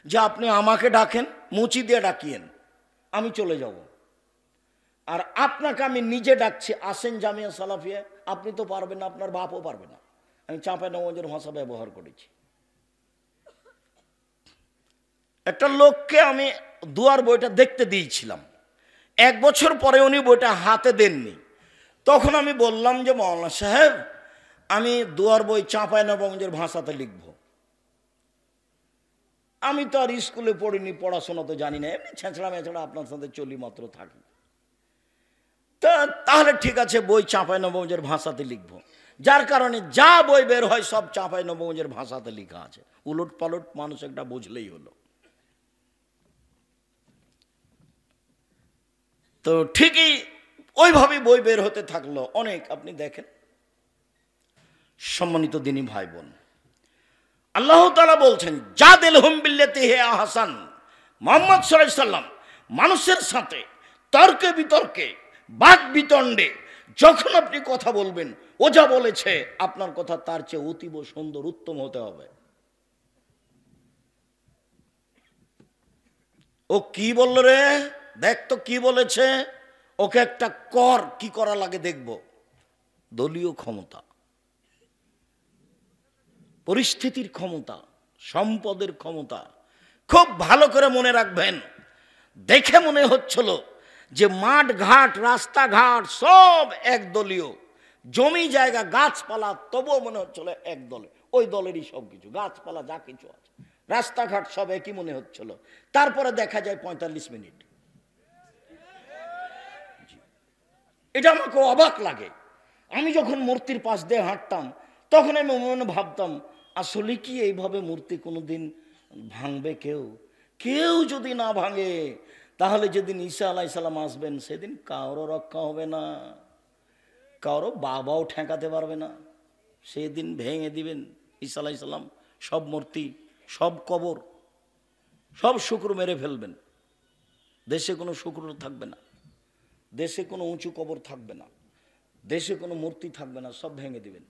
[SPEAKER 1] যে আপনি আমাকে ডাকেন, মুচি দিয়ে ডাকিয়েন, আমি চলে যাব। আর আপনাকে আমি নিজে ডাকছি, আসেন জামিয়া সালাফিয়া, আপনি তো পারবেন না, আপনার বাপও পারবে না। আমি চাঁপাইনবাবগঞ্জের ভাষা ব্যবহার করেছি। একটা লোককে আমি দুয়ার বইটা দেখতে দিয়েছিলাম, 1 বছর পরে উনি বইটা হাতে দেননি। তখন আমি বললাম যে মাওলানা সাহেব, আমি দুয়ার বই চাঁপাইনবাবগঞ্জের ভাষাতে লিখব। আমি তো আর স্কুলে পড়িনি, পড়াশোনা তো জানি না, এমনি ছেঁচড়া মেছড়া আপনার সাথে চলি মাত্র থাকি। তাহলে ঠিক আছে, বই চাঁপাইনবাবগঞ্জের ভাষাতে লিখব। যার কারণে যা বই বের হয় সব চাঁপাইনবাবগঞ্জের ভাষাতে লেখা আছে, উলট পালট মানুষ একটা বুঝলেই হলো। তো ঠিকই ওইভাবে বই বের হতে থাকলো অনেক। আপনি দেখেন, সম্মানিত দিনী ভাই বোন, আল্লাহ তাআলা বলছেন, জাদিলহুম বিল্লাতি হি আহসান। মুহাম্মদ সাল্লাল্লাহু আলাইহি সাল্লাম মানুষের সাথে তর্কে বিতর্কে, বাদ বিতণ্ডে যখন আপনি কথা বলবেন, ও যা বলেছে আপনার কথা তার চেয়ে অতীব সুন্দর, উত্তম হতে হবে। ও কি বলল রে, দেখ তো কি বলেছে, ওকে একটা কর, কি করা লাগে দেখব। দলীয় ক্ষমতা, পরিস্থিতির ক্ষমতা, সম্পদের ক্ষমতা। খুব ভালো করে মনে রাখবেন। দেখে মনে হচ্ছিল যে মাঠ ঘাট রাস্তাঘাট সব একদলীয়, জমি জায়গা গাছপালা তবুও মনে হচ্ছিল এক দলে, ওই দলেরই সব কিছু, গাছপালা যা কিছু আছে রাস্তাঘাট সব একই মনে হচ্ছিল। তারপরে দেখা যায় 45 মিনিট। এটা আমাকে অবাক লাগে। আমি যখন মূর্তির পাশ দিয়ে হাঁটতাম তখন আমি মনে ভাবতাম, আসলে কি এইভাবে মূর্তি কোনোদিন ভাঙবে কেউ? কেউ যদি না ভাঙে তাহলে যেদিন ঈসা আলাইহিস সালাম আসবেন সেদিন কারো রক্ষা হবে না, কারো বাবাও ঠেকাতে পারবে না। সেদিন ভেঙে দিবেন ঈসা আলাইহিস সালাম সব মূর্তি, সব কবর, সব শুক্র মেরে ফেলবেন। দেশে কোনো শুক্র থাকবে না, দেশে কোনো উঁচু কবর থাকবে না, দেশে কোনো মূর্তি থাকবে না, সব ভেঙে দিবেন।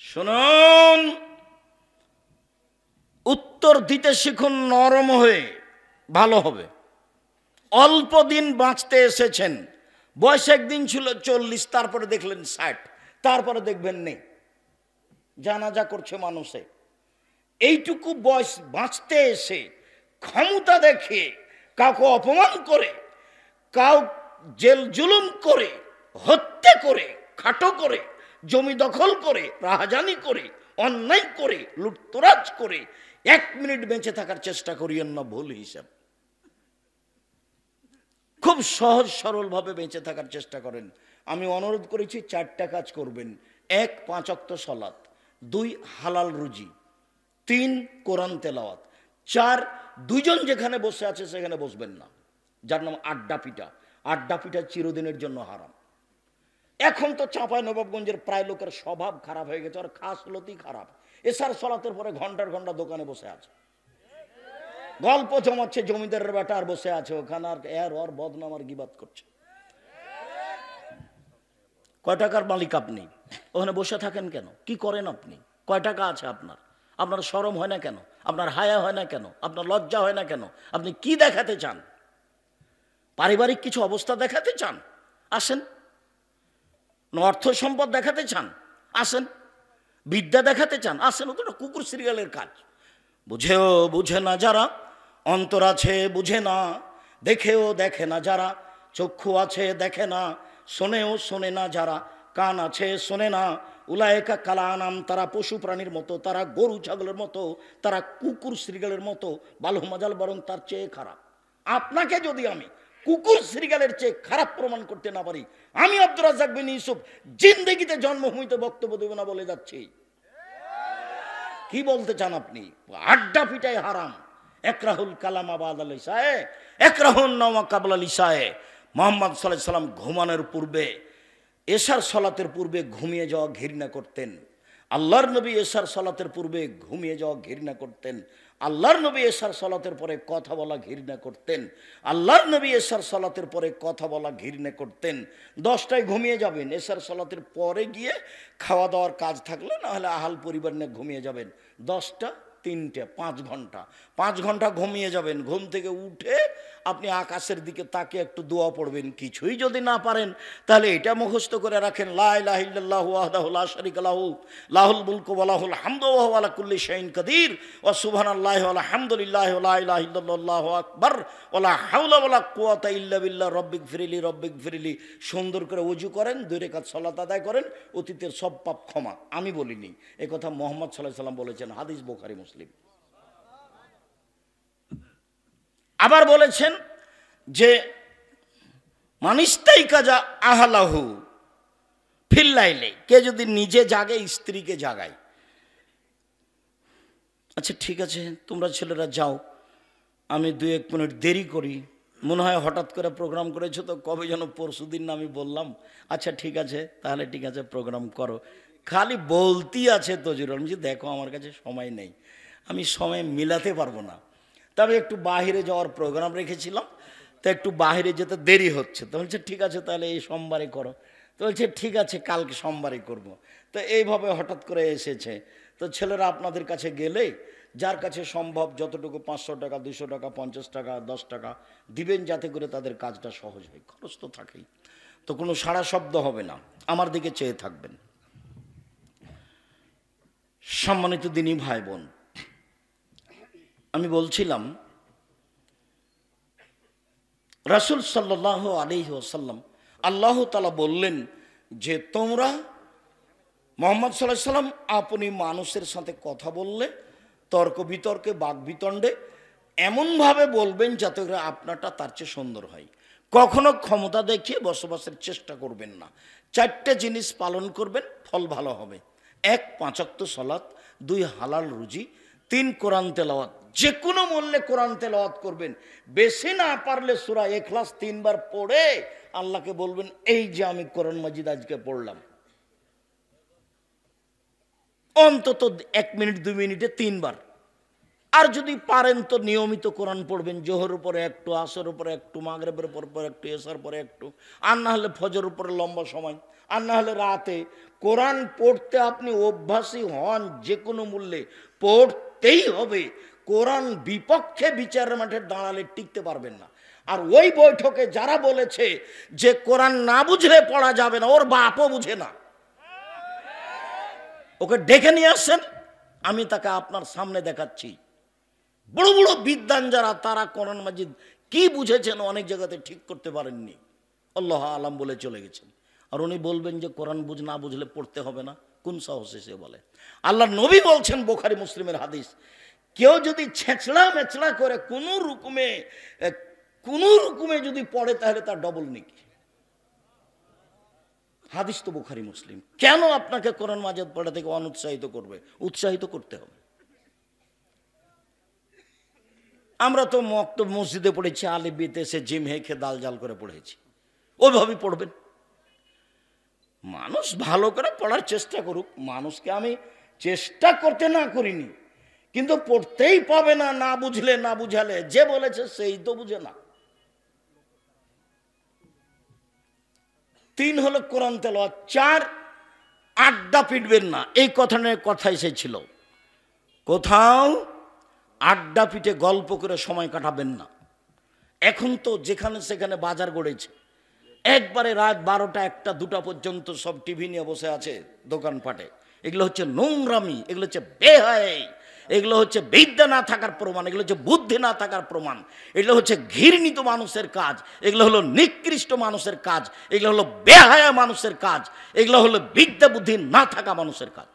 [SPEAKER 1] শুনুন, উত্তর দিতে শিখুন নরম হয়ে, ভালো হবে। অল্প দিন বাঁচতে এসেছেন, বয়স একদিন ছিল 40, তারপরে দেখলেন 60, তারপরে দেখবেন নেই, জানাজা করছে মানুষে। এইটুকু বয়স বাঁচতে এসে ক্ষমতা দেখিয়ে কাউকে অপমান করে, কাউ জেল জুলুম করে, হত্যা করে, খাটো করে, জমি দখল করে, রাহাজানি করে, অন্যায় করে, লুটতরাজ করে 1 মিনিট বেঁচে থাকার চেষ্টা করিয়েন না, ভুল হিসাব। খুব সহজ সরল ভাবে বেঁচে থাকার চেষ্টা করেন। আমি অনুরোধ করেছি 4টা কাজ করবেন। 1, 5 ওয়াক্ত সালাত, 2, হালাল রুজি, 3, কোরআন তেলাওয়াত, 4, দুজন যেখানে বসে আছে সেখানে বসবেন না, যার নাম আড্ডা পিটা। আড্ডা পিটা চিরদিনের জন্য হারাম। এখন তো চাঁপাই নবাবগঞ্জের প্রায় লোকের স্বভাব খারাপ হয়ে গেছে, আর খাসলতি খারাপ। এসার সলাতের পরে ঘন্টার ঘন্টা দোকানে বসে আছে, গল্প জমাচ্ছে, জমিদারের বেটা আর বসে আছে ওখানে, আর এর ওর বদনাম আর গিবাত করছে। কয় টাকার মালিক আপনি? ওখানে বসে থাকেন কেন? কি করেন আপনি? কয় টাকা আছে আপনার? আপনার শরম হয় না কেন? আপনার হায়া হয় না কেন? আপনার লজ্জা হয় না কেন? আপনি কি দেখাতে চান? পারিবারিক কিছু অবস্থা দেখাতে চান? আসেন। অর্থ সম্পদ দেখাতে চান? আসেন। বিদ্যা দেখাতে চান? আসেন। ও তো একটা কুকুর সিরিয়ালের কাজ। বুঝেও বুঝে না যারা, অন্তর আছে বুঝে না, দেখেও দেখে না যারা, চক্ষু আছে দেখে না, শোনেও শোনে না যারা, কান আছে শোনে না, উলায়েকা কালানাম, তারা পশু প্রাণীর মতো, তারা গরু ছাগলের মতো, তারা কুকুর শ্রীগালের মতো, বালু মাজাল বরং তার চেয়ে খারাপ। আপনাকে যদি আমি কুকুর শ্রীগালের চেয়ে খারাপ প্রমাণ করতে না পারি, আমি আব্দুর রাজ্জাক বিন ইউসুফ জিন্দেগিতে জন্মভূমিতে বক্তব্য দেব না বলে যাচ্ছি। কি বলতে চান আপনি? আড্ডা পিটাই হারাম। একরাহুল কালাম আবাদ আল ইসায়ে, একরাহুন নামা কাবলা লিসায়ে। মুহাম্মদ সাল্লাল্লাহু আলাইহি সাল্লাম ঘুমানোর পূর্বে, এশার সালাতের পূর্বে ঘুমিয়ে যাওয়া ঘৃণা করতেন। আল্লাহর নবী এশার সালাতের পূর্বে ঘুমিয়ে যাওয়া ঘৃণা করতেন। আল্লাহর নবী এশার সালাতের পরে কথা বলা ঘৃণা করতেন। আল্লাহর নবী এশার সালাতের পরে কথা বলা ঘৃণা করতেন। 10টায় ঘুমিয়ে যাবেন, এশার সালাতের পরে গিয়ে খাওয়া দাওয়ার কাজ থাকলে, না হলে আহাল পরিবার নিয়ে ঘুমিয়ে যাবেন। 10টা, 3টে, 5 ঘন্টা, 5 ঘন্টা ঘুমিয়ে যাবেন। ঘুম থেকে উঠে আপনি আকাশের দিকে তাকে একটু দোয়া পড়বেন। কিছুই যদি না পারেন তাহলে এটা মুখস্থ করে রাখেন, লা ইলাহা ইল্লাল্লাহু ওয়াহদাহু লা শারীকা লাহু, লাহুল মুলকু ওয়া লাহুল হামদু ওয়া হুয়া আলা কুল্লি শাইইন কাদির, ওয়া সুবহানাল্লাহি ওয়া আলহামদুলিল্লাহি ওয়া লা ইলাহা ইল্লাল্লাহু আকবার ওয়া লা হাওলা ওয়া লা কুওয়াতা ইল্লা বিল্লাহ রব্বিগফিরলি রব্বিগফিরলি। সুন্দর করে ওযু করেন, 2 রাকাত সালাত আদায় করেন, অতীতের সব পাপ ক্ষমা। আমি বলিনি, এই কথা মুহাম্মদ সাল্লাল্লাহু আলাইহি সাল্লাম বলেছেন, হাদিস বুখারী মুসলিম। আবার বলেছেন যে মানিস্তাই কাজা আহলাহু ফিল্লাইলে, কে যদি নিজে জাগে স্ত্রীকে জাগায়। আচ্ছা ঠিক আছে, তোমরা ছেলেরা যাও, আমি 2-1 মিনিট দেরি করি, মনে হয় হঠাৎ করে প্রোগ্রাম করেছো তো, কবে যেন পরশুদিন আমি বললাম। আচ্ছা ঠিক আছে, তাহলে ঠিক আছে প্রোগ্রাম করো। খালি বলতেই আছে তজুর আলম, যে দেখো আমার কাছে সময় নেই, আমি সময় মিলাতে পারবো না, তবে একটু বাহিরে যাওয়ার প্রোগ্রাম রেখেছিলাম, তো একটু বাহিরে যেতে দেরি হচ্ছে। তো বলছে ঠিক আছে তাহলে এই সোমবারে করো। তো বলছে ঠিক আছে কালকে সোমবারে করব। তো এইভাবে হঠাৎ করে এসেছে। তো ছেলেরা আপনাদের কাছে গেলে যার কাছে সম্ভব যতটুকু 500 টাকা, 200 টাকা, 50 টাকা, 10 টাকা দিবেন, যাতে করে তাদের কাজটা সহজ হয়। খরচ তো থাকেই, তো কোনো সাড়া শব্দ হবে না, আমার দিকে চেয়ে থাকবেন। সম্মানিত দিনী ভাই বোন, আমি বলছিলাম রাসূল সাল্লাল্লাহু আলাইহি ওয়াসাল্লাম, আল্লাহ তাআলা বললেন যে তোমরা মুহাম্মদ সাল্লাল্লাহু আলাইহি সাল্লাম আপনি মানুষের সাথে কথা বললে তর্ক বিতর্কে বাক বিতণ্ডে এমনভাবে বলবেন যাতে করে আপনারটা তার চেয়ে সুন্দর হয়। কখনো ক্ষমতা দেখিয়ে বসবাসের চেষ্টা করবেন না। 4টে জিনিস পালন করবেন, ফল ভালো হবে। 1 5 ওয়াক্ত সালাত, 2 হালাল রুজি, 3 কোরআন তেলাওয়াত। যে কোনো মূল্যে কোরআন তেলাওয়াত করবেন। বেশি না পারলে সূরা ইখলাস 3 বার পড়ে আল্লাহকে বলবেন এই যে আমি কোরআন মাজিদ আজকে পড়লাম। অন্তত 1 মিনিট 2 মিনিটে 3 বার। আর যদি পারেন তো নিয়মিত কোরআন পড়বেন, জোহরের পরে একটু, আসরের উপরে একটু, মাগরিবের পরে একটু, এশার পরে একটু, আর না হলে ফজরের উপরে লম্বা সময়, আর না হলে রাতে। কোরআন পড়তে আপনি অভ্যাসী হন, যে কোনো মূল্যে পড়তেই হবে। কোরআন বিপক্ষে বিচারের মাঠে দাঁড়ালে টিকতে পারবেন না। আর ওই বৈঠকে যারা বলেছে যে কোরআন না বুঝলে পড়া যাবে না, ওর বাপও বুঝে না। ওকে ডেকে নিয়ে আসছেন, আমি তাকে আপনার সামনে দেখাচ্ছি। বড় বড় বিদ্বান যারা, তারা কোরআন মাজিদ কি বুঝেছেন অনেক জায়গাতে ঠিক করতে পারেননি, আল্লাহ আলাম বলে চলে গেছেন। আর উনি বলবেন যে কোরআন না বুঝলে পড়তে হবে না, কোন সাহসে সে বলে? আল্লাহ নবী বলছেন, বুখারী মুসলিমের হাদিস, কেউ যদি ছেঁচড়া মেচড়া করে কোনো রকমে যদি পড়ে তাহলে তার ডবল নেকি। হাদিস তো বুখারী মুসলিম। কেন আপনাকে কোরআন মাজিদ পড়া থেকে অনুৎসাহিত করবে? উৎসাহিত করতে হবে। আমরা তো মক্তব মসজিদে পড়েছি, আলিফ বিতে সে জিম হেখে দাল জাল করে পড়েছি, ওইভাবেই পড়বেন। মানুষ ভালো করে পড়ার চেষ্টা করুক, মানুষকে আমি চেষ্টা করতে না করিনি, কিন্তু পড়তেই পাবে না, না বুঝলে না বুঝালে। যে বলেছে সেই তো বুঝে না। 3 হলো কোরআন তেলাওয়াত। 4 আড্ডা পিটবেন না। এই কথা এসেছিল, কোথাও আড্ডা পিটে গল্প করে সময় কাটাবেন না। এখন তো যেখানে সেখানে বাজার গড়েছে, একবারে রাত 12টা 1টা 2টা পর্যন্ত সব টিভি নিয়ে বসে আছে দোকানপাটে। এগুলো হচ্ছে নোংরামি, এগুলো হচ্ছে বেহায়, এগুলো হচ্ছে বিদ্যা না থাকার প্রমাণ, এগুলো হচ্ছে বুদ্ধি না থাকার প্রমাণ, এগুলো হচ্ছে ঘৃণিত মানুষের কাজ, এগুলো হলো নিকৃষ্ট মানুষের কাজ, এগুলো হলো বেহায়া মানুষের কাজ, এগুলো হলো বিদ্যা বুদ্ধি না থাকা মানুষের কাজ।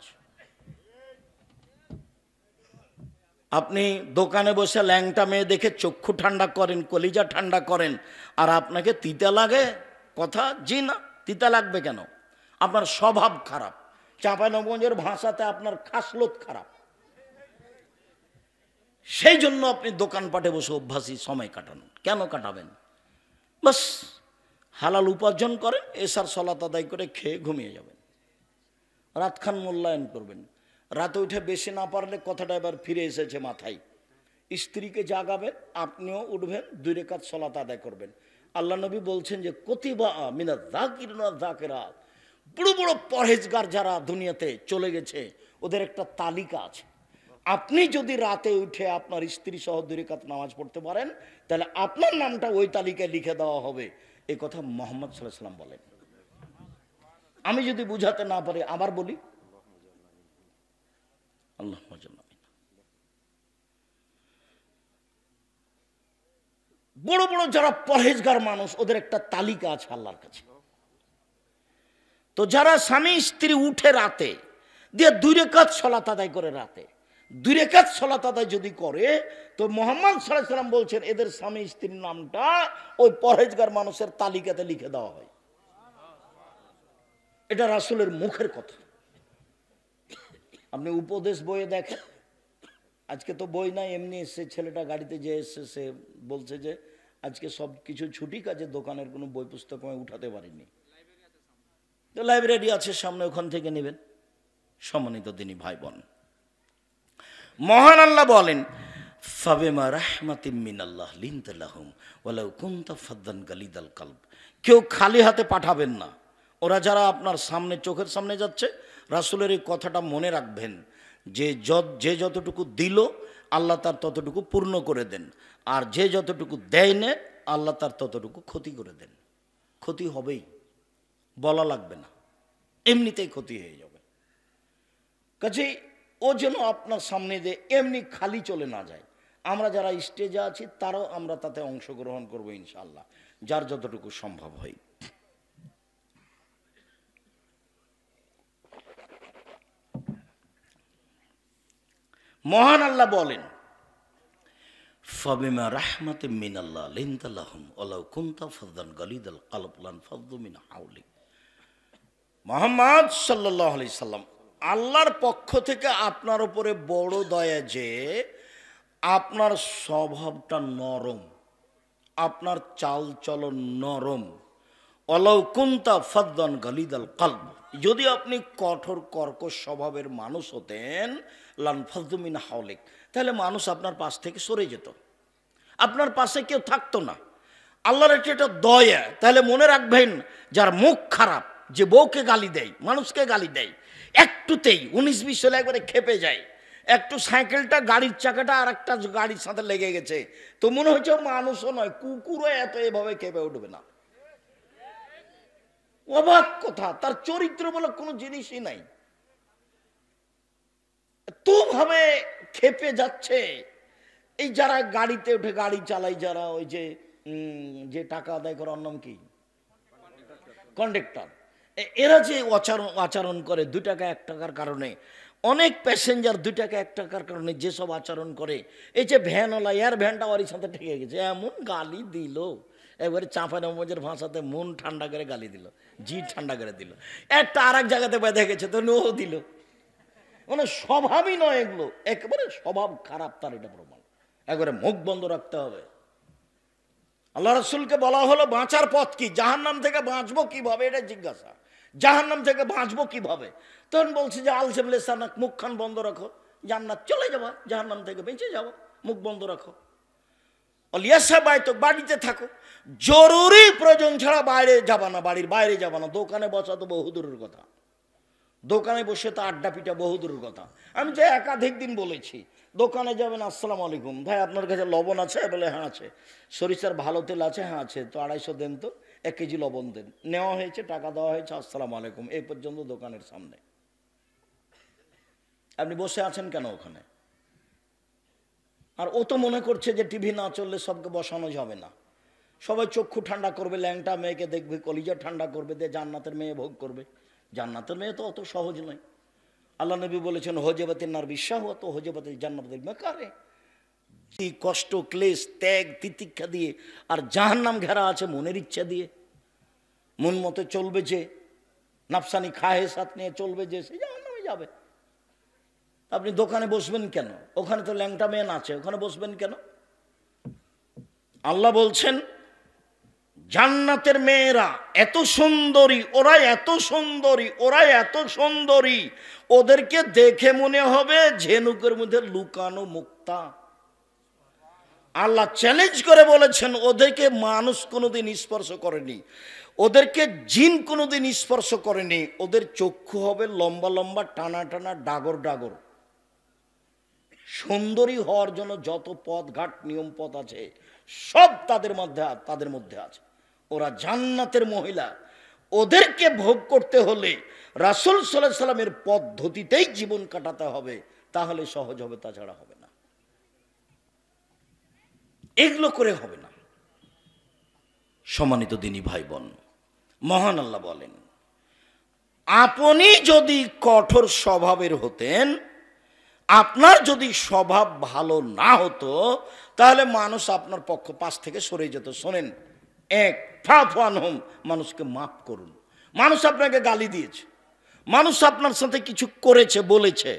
[SPEAKER 1] আপনি দোকানে বসে ল্যাংটা মেয়ে দেখে চক্ষু ঠান্ডা করেন, কলিজা ঠান্ডা করেন, আর আপনাকে তিতা লাগে কথা? জি না, তিতা লাগবে কেন? আপনার স্বভাব খারাপ। চাঁপাইনবাবগঞ্জের ভাষাতে আপনার খাসলত খারাপ। সেই জন্য আপনি দোকানপাটে বসে অভ্যাসী সময় কাটান। কেন কাটাবেন? বাস হালাল উপার্জন করেন, এশার সালাত আদায় করে খেয়ে ঘুমিয়ে যাবেন, রাতখান মূল্যায়ন করবেন। রাতে উঠে বেশি না পারলে কথাটা এবার ফিরে এসেছে মাথায়, স্ত্রীকে জাগাবেন, আপনিও উঠবেন, 2 রাকাত সালাত আদায় করবেন। আল্লাহ নবী বলছেন যে কতিবা মিনাজ যাকিরিনা যাকিরাত, বড় বড় পরহেজগার যারা দুনিয়াতে চলে গেছে, ওদের একটা তালিকা আছে। আপনি যদি রাতে উঠে আপনার স্ত্রী সহ 2 রাকাত নামাজ পড়তে পারেন, তাহলে আপনার নামটা ওই তালিকায় লিখে দেওয়া হবে। এই কথা মুহাম্মদ সাল্লাল্লাহু আলাইহি ওয়াসাল্লাম বলেন। আমি যদি বুঝাতে না পারি আবার বলি, আল্লাহ বড় বড় যারা পরহেজগার মানুষ, ওদের একটা তালিকা আছে আল্লাহর কাছে। তো যারা স্বামী স্ত্রী উঠে রাতে দিয়ে 2 রাকাত সালাত আদায় করে, রাতে 2 রাকাত সালাত আদায় যদি করে, তো মুহাম্মদ সাল্লাল্লাহু আলাইহি ওয়াসাল্লাম বলছেন এদের স্বামী স্ত্রীর নামটা ওই পরহেজগার মানুষের তালিকাতে লিখে দেওয়া হয়। এটা রাসূলের মুখের কথা। আপনি উপদেশ বইয়ে দেখেন, আজকে তো বই নাই, এমনি এসে ছেলেটা গাড়িতে যে এসে সে বলছে যে আজকে সব কিছু ছুটি, কাজে দোকানের কোনো বই পুস্তক আমি উঠাতে পারিনি। তো লাইব্রেরি আছে সামনে, ওখান থেকে নেবেন। সম্মানিত দিনী ভাই বোন, মহান আল্লাহ বলেন ফাবিমা রাহমাতিম মিনাল্লাহ লিনতা লাহুম ওয়ালাউ কুনতা ফাদ্দান গালিদাল কলব। কেউ খালি হাতে পাঠাবেন না। ওরা যারা আপনার সামনে, চোখের সামনে যাচ্ছে, রাসূলের এই কথাটা মনে রাখবেন যে যতটুকু দিল আল্লাহ তার ততটুকু পূর্ণ করে দেন, আর যে যতটুকু দেয় না আল্লাহ তার ততটুকু ক্ষতি করে দেন। ক্ষতি হবেই, বলা লাগবে না, এমনিতেই ক্ষতি হয়ে যাবে। কাজেই ও যেন আপনার সামনে দিয়ে এমনি খালি চলে না যায়। আমরা যারা স্টেজে আছি তারাও আমরা তাতে অংশগ্রহণ করবো ইনশাআল্লাহ, যার যতটুকু সম্ভব হয়। মহান আল্লাহ বলেন, ফাবিমা রাহমাতিম মিনাল্লাহ লিনতা লাহুম ওয়ালাউ কুনতা ফাযযান গালিদাল কলব লানফাযযু মিন হাওলিক। মুহাম্মদ সাল্লাল্লাহু আলাইহি সাল্লাম, আল্লাহর পক্ষ থেকে আপনার উপরে বড় দয়া যে আপনার স্বভাবটা নরম, আপনার চাল চলন নরম। ওয়ালাউ কুনতা ফাযযান গালিদাল কলব, যদি আপনি কঠোর কর্কশ স্বভাবের মানুষ হতেন, লানফাযযু মিন হাওলিক, তাহলে মানুষ আপনার পাশ থেকে সরে যেত, আপনার পাশে কেউ থাকতো না। আল্লাহর এটা দয়া। তাহলে মনে রাখবেন, যার মুখ খারাপ, যে বউকে গালি দেয়, মানুষকে গালি দেয়, একটুতেই 19-20 হলে একবারে খেপে যায়, একটু সাইকেলটা গাড়ির চাকাটা আর একটা গাড়ির সাথে লেগে গেছে, তো মনে হচ্ছে মানুষও নয়, কুকুরও এত এভাবে খেপে উঠবে না। অবাক কথা, তার চরিত্র বলে কোনো জিনিসই নাই, তো ভাবে খেপে যাচ্ছে। এই যারা গাড়িতে উঠে গাড়ি চালায়, যারা ওই যে টাকা আদায় করার নাম কি, কন্ডাক্টর, এরা যে আচরণ করে 2 টাকা 1 টাকার কারণে, অনেক প্যাসেঞ্জার 2 টাকা 1 টাকার কারণে যেসব আচরণ করে, এই যে ভ্যানওয়ালা, এর ভ্যানটা ওর সাথে ঠেকে গেছে, এমন গালি দিল, এবারে চাঁপানবাবগঞ্জের ভাষাতে মন ঠান্ডা করে গালি দিল, জি ঠান্ডা করে দিল। একটা আর এক জায়গাতে বেঁধে গেছে, তো নো দিল। মানে স্বভাবই নয় এগুলো, একেবারে স্বভাব খারাপ, তার এটা প্রমাণ। একবারে মুখ বন্ধ রাখতে হবে। আল্লাহ রাসূলকে বলা হলো বাঁচার পথ কি, জাহান্নাম থেকে বাঁচবো কিভাবে, এটা জিজ্ঞাসা, জাহান্নাম থেকে বাঁচবো কিভাবে। তখন বলছে যে আলসেম লেসানাক, মুখখান বন্ধ রাখো, জান্নাত চলে যাবা, জাহান্নাম থেকে বেঁচে যাবো, মুখ বন্ধ রাখো। অলিয়াসা বাইতো, বাড়িতে থাকো, জরুরি প্রয়োজন ছাড়া বাইরে যাবা না, বাড়ির বাইরে যাবা না। দোকানে বসা তো বহুদূরের কথা, দোকানে বসে তো আড্ডা পিটা বহুদূরের কথা। আমি তো একাধিক দিন বলেছি, দোকানে যাবেন, আসসালামু আলাইকুম ভাই, আপনার কাছে লবণ আছে? বলে হ্যাঁ আছে। সরিষার ভালো তেল আছে? হ্যাঁ আছে। তো 250 দেন, তো 1 কেজি লবণ দেন। নেওয়া হয়েছে, টাকা দেওয়া হয়েছে, আসসালামু আলাইকুম, এই পর্যন্ত দোকানের সামনে। আপনি বসে আছেন কেন ওখানে? আর ও তো মনে করছে যে টিভি না চললে সবকে বসানো যাবে না, সবাই চক্ষু ঠান্ডা করবে, ল্যাংটা মেয়েকে দেখবে, কলিজা ঠান্ডা করবে, দিয়ে জান্নাতের মেয়ে ভোগ করবে। জান্নাতের মেয়ে তো অত সহজ নয়। আল্লাহ নবী বলেছেন, হজেবাতের নার বিশ্বাহ, তো হজেবাতের জান্নাতের মেকারে, কষ্ট ক্লেশ ত্যাগ তিতিক্ষা দিয়ে, আর জাহান্নাম ঘেরা আছে মনের ইচ্ছা দিয়ে। মন মতো চলবে যে, নাফসানি খাহে সাথ নিয়ে চলবে যে, সে জাহান্নামে যাবে। আপনি দোকানে বসবেন কেন? ওখানে তো ল্যাংটা মেয়ে আছে, ওখানে বসবেন কেন? আল্লাহ বলছেন, জান্নাতের মেয়েরা এত সুন্দরী, ওরা এত সুন্দরী, ওরা এত সুন্দরী, ওদেরকে দেখে মনে হবে ঝিনুকের মধ্যে লুকানো মুক্তা। আল্লাহ চ্যালেঞ্জ করে বলেছেন, ওদেরকে মানুষ কোনোদিন স্পর্শ করেনি, ওদেরকে জিন কোনোদিন স্পর্শ করেনি। ওদের চক্ষু হবে লম্বা লম্বা, টানা টানা, ডাগর ডাগর। সুন্দরী হওয়ার জন্য যত পথ ঘাট নিয়ম পথ আছে সব তাদের মধ্যে আছে। ওরা জান্নাতের মহিলা। ওদেরকে ভোগ করতে হলে রাসূল সাল্লাল্লাহু আলাইহি সাল্লামের পদ্ধতিতেই জীবন কাটাতে হবে, তাহলে সহজ হবে, তাছাড়া হবে না। এগুলো করে হবে না। সম্মানিত দিনী ভাই বোন, মহান আল্লাহ বলেন, আপনি যদি কঠোর স্বভাবের হতেন, আপনার যদি স্বভাব ভালো না হতো, তাহলে মানুষ আপনার পাশ থেকে সরে যেত। শোনেন, মানুষকে মাফ করুন। মানুষ আপনাকে গালি দিয়েছে, মানুষ আপনার সাথে কিছু করেছে, বলেছে,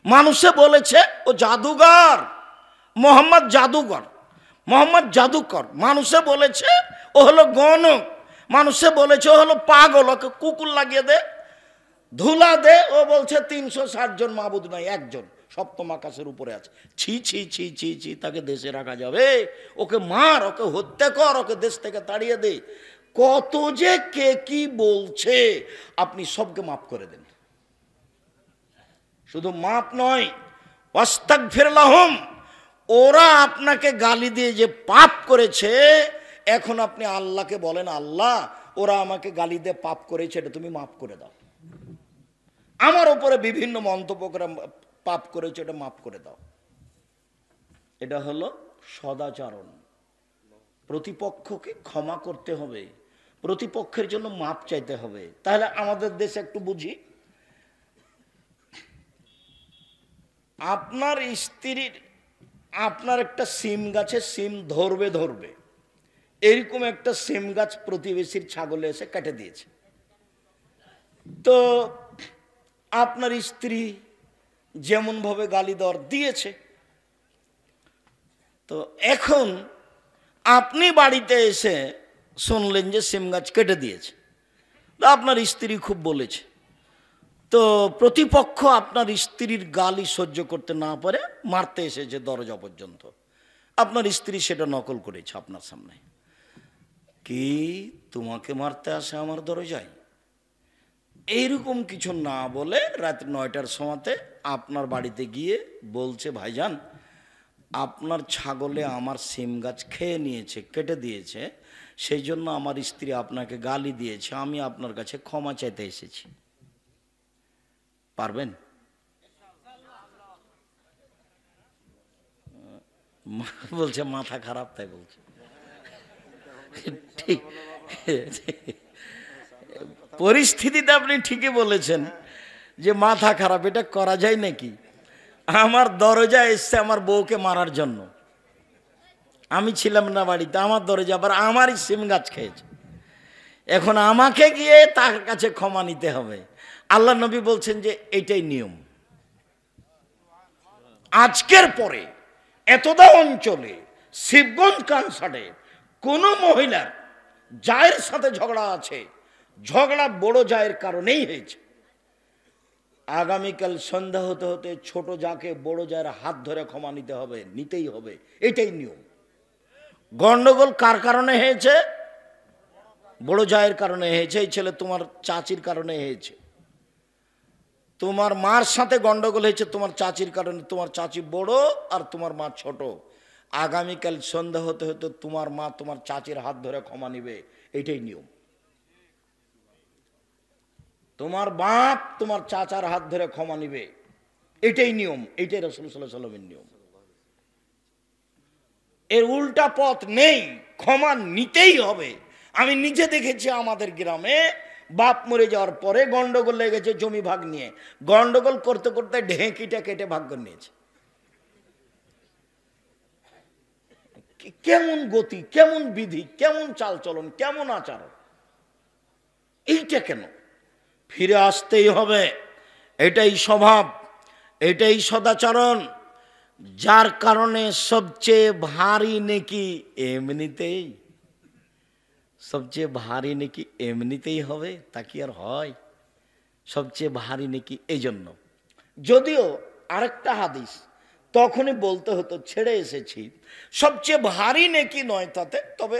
[SPEAKER 1] মানুষে বলেছে ও জাদুঘর, মোহাম্মদ জাদুঘর, মোহাম্মদ জাদুকর। মানুষে বলেছে ও হলো গণক, মানুষে বলেছে ও হলো পাগল, ওকে কুকুর লাগিয়ে দে, ধুলা দে। ও বলছে 360 জন মাবুদ নাই, একজন সপ্তম আকাশের উপরে আছে। ছি ছি ছি ছি ছি, তাকে দেশে রাখা যাবে? ওকে মার, ওকে হত্যা কর, ওকে দেশ থেকে তাড়িয়ে দে। কত যে কে কি বলছে, আপনি সবকে মাফ করে দেন। শুধু মাফ নয়, ওয়াস্তাগফির লাহুম, ওরা আপনাকে গালি দিয়ে যে পাপ করেছে, এখন আপনি আল্লাহকে বলেন, আল্লাহ ওরা আমাকে গালি দিয়ে পাপ করেছে, এটা তুমি মাফ করে দাও। আমার উপরে বিভিন্ন মন্তব্য করে পাপ করেছে, এটা মাফ করে দাও। এটা হলো সদাচরণ। প্রতিপক্ষকে ক্ষমা করতে হবে, প্রতিপক্ষের জন্য মাপ চাইতে হবে। তাহলে আমাদের দেশে একটু বুঝি, আপনার স্ত্রীর, আপনার একটা সিম গাছে সিম ধরবে ধরবে, এরকম একটা সিম গাছ প্রতিবেশীর ছাগলে এসে কেটে দিয়েছে। তো আপনার স্ত্রী যেমন ভাবে গালি দেওয়ার দিয়েছে, তো এখন আপনি বাড়িতে এসে শুনলেন যে সিম গাছ কেটে দিয়েছে, তো আপনার স্ত্রী খুব বলেছে, তো প্রতিপক্ষ আপনার স্ত্রীর গালি সহ্য করতে না পারে মারতে এসেছে দরজা পর্যন্ত। আপনার স্ত্রী সেটা নকল করেছে আপনার সামনে। কি তোমাকে মারতে আসে আমার দরজায়? এইরকম কিছু না বলে রাত 9টার সময়তে আপনার বাড়িতে গিয়ে বলছে, ভাইজান আপনার ছাগলে আমার সিম গাছ খেয়ে নিয়েছে, কেটে দিয়েছে, সেই জন্য আমার স্ত্রী আপনাকে গালি দিয়েছে, আমি আপনার কাছে ক্ষমা চাইতে এসেছি। পারবেন? বলছে মাথা খারাপ, তাই বলছে। ঠিক পরিস্থিতিতে আপনি ঠিকই বলেছেন যে মাথা খারাপ, এটা করা যায় নাকি? আমার দরজায় এসছে আমার বউকে মারার জন্য, আমি ছিলাম না বাড়িতে, আমার দরজা আবার আমারই সিম গাছ খেয়েছে, এখন আমাকে গিয়ে তার কাছে ক্ষমা নিতে হবে। আল্লাহ নবী বলছেন যে এটাই নিয়ম। আজকের পরে এতদা অঞ্চলে শিবগঞ্জ কানসারে কোনো মহিলার জায়ের সাথে ঝগড়া আছে, ঝগড়া বড় জায়ের কারণেই হয়েছে। আগামীকাল সন্ধ্যা হতে হতে ছোট যাকে বড় জায়ের হাত ধরে ক্ষমা নিতে হবে, নিতেই হবে, এটাই নিয়ম। গন্ডগোল কার কারণে হয়েছে? বড় জায়ের কারণে হয়েছে। এই ছেলে তোমার চাচির কারণে হয়েছে, তোমার মার সাথে গন্ডগোল হয়েছে তোমার চাচির কারণে, তোমার চাচি বড় আর তোমার মা ছোট। আগামীকাল সন্ধ্যা হতে হতে তোমার মা তোমার চাচির হাত ধরে ক্ষমা নিবে, এটাই নিয়ম। তোমার বাপ তোমার চাচার হাত ধরে ক্ষমা নিবে, এটাই নিয়ম, এটাই রাসূল সাল্লাল্লাহু আলাইহি ওয়াসাল্লামের নিয়ম। এর উল্টা পথ নেই, ক্ষমা নিতেই হবে। আমি নিজে দেখেছি আমাদের গ্রামে বাপ মরে যাওয়ার পরে গন্ডগোল লেগেছে জমি ভাগ নিয়ে, গন্ডগোল করতে করতে ঢেঁকিটা কেটে ভাগ করে নিয়েছে। কেমন গতি, কেমন বিধি, কেমন চালচলন, কেমন আচরণ, এইটা কেন? ফিরে আসতেই হবে, এটাই স্বভাব, এটাই সদাচরণ, যার কারণে সবচেয়ে ভারী নেকি এমনিতেই, সবচেয়ে ভারী নেকি এমনিতেই হবে, তা কি আর হয়? সবচেয়ে ভারী নেকি এই জন্য। যদিও আরেকটা হাদিস তখনই বলতে হতো, ছেড়ে এসেছি, সবচেয়ে ভারী নেকি নয় তাতে, তবে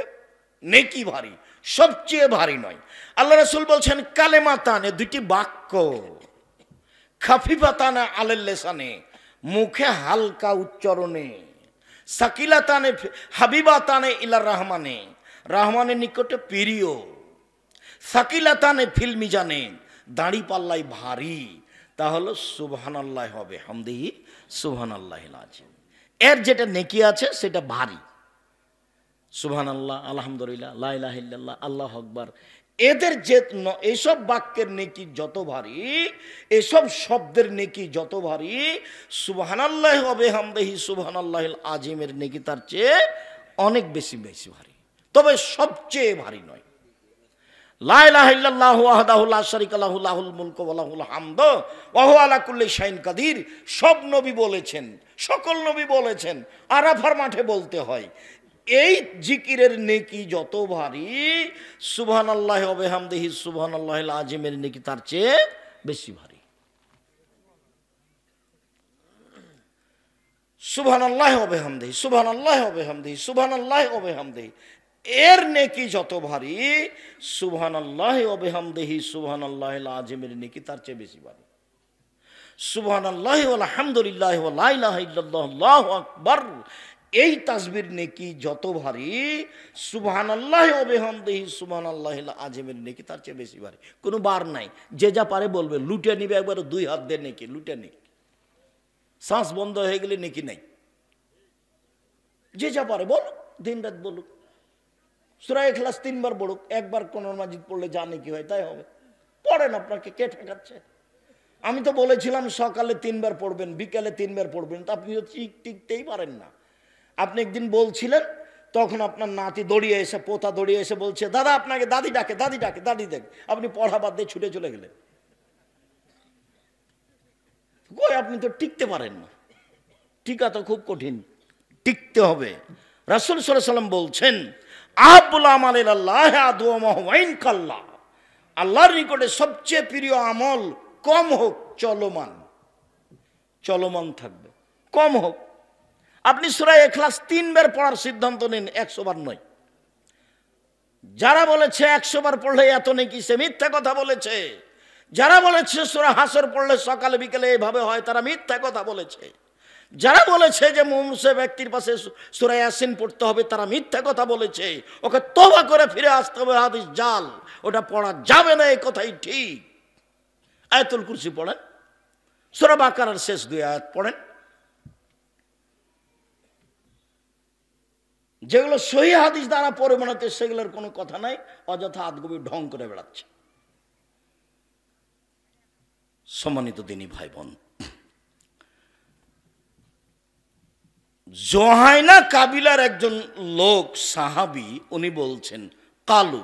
[SPEAKER 1] নেকি ভারী, সবচেয়ে ভারী নয়। আল্লাহ রাসূল বলছেন কালেমাতানে, দুটি বাক্য, খাফিফাতানে আলাল লিসানে, মুখে হালকা উচ্চারণে, সাকিলাতানে হাবিবাতানে ইলা রহমানে, রহমানের নিকটে প্রিয়, সাকিলাতানে ফিল মিজানে, দাড়ি পাল্লাই ভারী, তা হলো সুবহানাল্লাহ হবে হামদিহি সুবহানাল্লাহিল আযীম। এর যেটা নেকি আছে সেটা ভারী, সুবহানাল্লাহ, আলহামদুলিল্লাহ, লা ইলাহা ইল্লাল্লাহ, আল্লাহু আকবার, এদের যে এসব বাক্যের নেকি যত ভারী, এসব শব্দের নেকি যত ভারী, সুবহানাল্লাহ হবে হামদিহি সুবহানাল্লাহিল আযীমের নেকি তার চেয়ে অনেক বেশি বেশি ভারী, তবে সবচেয়ে ভারী নয়। লা ইলাহা ইল্লাল্লাহু ওয়াহদাহু লা শারীকা লাহু লাহুল মুলকু ওয়া লাহুল হামদু ওয়া হুয়া আলা কুল্লি শাইইন কাদির। সব নবী বলেছেন, সকল নবী বলেছেন, আরাফার মাঠে বলতে হয়। এই জিকিরের নেকি যত ভারী, সুবহানাল্লাহি ওয়া বিহামদিহি সুবহানাল্লাহিল আযীমের নেকি তার চেয়ে বেশি ভারী। সুবহানাল্লাহি ওয়া বিহামদিহি সুবহানাল্লাহি ওয়া বিহামদিহি সুবহানাল্লাহি ওয়া বিহামদিহি, এর নেকি যত ভারী, সুবহানাল্লাহি ওয়া বিহামদিহি সুবহানাল্লাহিল আযীমের নেকি তার চেয়ে বেশি ভারী। সুবহানাল্লাহি ওয়াল হামদুলিল্লাহি ওয়া লা ইলাহা ইল্লাল্লাহ আল্লাহু আকবার, এই তাসবির নেকি যত ভারী, সুবহানাল্লাহি ওয়া বিহামদিহি সুবহানাল্লাহিল আযীমের নেকি তার চেয়ে বেশি ভারী। কোনো বার নাই, যে যা পারে বলবে, লুটে নিবে একবার 2 হাত দিয়ে নেকি, লুটে নেকি, শ্বাস বন্ধ হয়ে গেলে নেকি নাই। যে যা পারে বলুক, দিন রাত বলুক। সূরা ইখলাস 3 বার পড়ুক, একবার কোরআন মাজিদ পড়লে যা নেকি হয় তাই হবে। পড়েন, আপনাকে কে ঠেকাচ্ছে? আমি তো বলেছিলাম সকালে 3 বার পড়বেন, বিকালে 3 বার পড়বেন, তা আপনি তো টিকতেই পারেন না। আপনি একদিন বলছিলেন, তখন আপনার নাতি দৌড়িয়ে এসে, পোতা দৌড়িয়ে এসে বলছে, দাদা আপনাকে দাদি ডাকে, দাদি ডাকে, দাদি ডাকে। আপনি পড়া বাদ দিয়ে ছুটে চলে গেলেন। কই, আপনি তো টিকতে পারেন না। টিকা তো খুব কঠিন, টিকতে হবে। রাসূল সাল্লাল্লাহু আলাইহি ওয়াসাল্লাম বলছেন, আহাব্বুল আমালি ইলাল্লাহ আদওয়ামুহু ওয়া ইন কাল্লা, আল্লাহর নিকটে সবচেয়ে প্রিয় আমল কম হোক, চলমান, চলমান থাকবে, কম হোক। আপনি সূরা ইখলাস 3 বার পড়ার সিদ্ধান্ত নিন, 100 বার নয়। যারা বলেছে 100 বার পড়লে এত নেকি, সে মিথ্যা কথা বলেছে। যারা বলেছে সূরা হাসর পড়লে সকালে বিকেলে এইভাবে হয়, তারা মিথ্যা কথা বলেছে। যারা বলেছে যে মুমূর্ষু ব্যক্তির পাশে সূরা ইয়াসিন পড়তে হবে, তারা মিথ্যা কথা বলেছে। ওকে তওবা করে ফিরে আসতে হবে, হাদিস জাল, ওটা পড়া যাবে না, এই কথাই ঠিক। আয়াতুল কুরসি পড়েন, সূরা বাকারার শেষ 2 আয়াত পড়েন। যেগুলো সহিহ হাদিস দ্বারা পড়ে বানাতে, সেগুলোর কোনো কথা নাই, অযথা আদগবি ঢং করে বেড়াচ্ছে। সম্মানিত দিনী ভাই বোন, জোহাইনা কাবিলার একজন লোক সাহাবী, উনি বলছেন, কালু,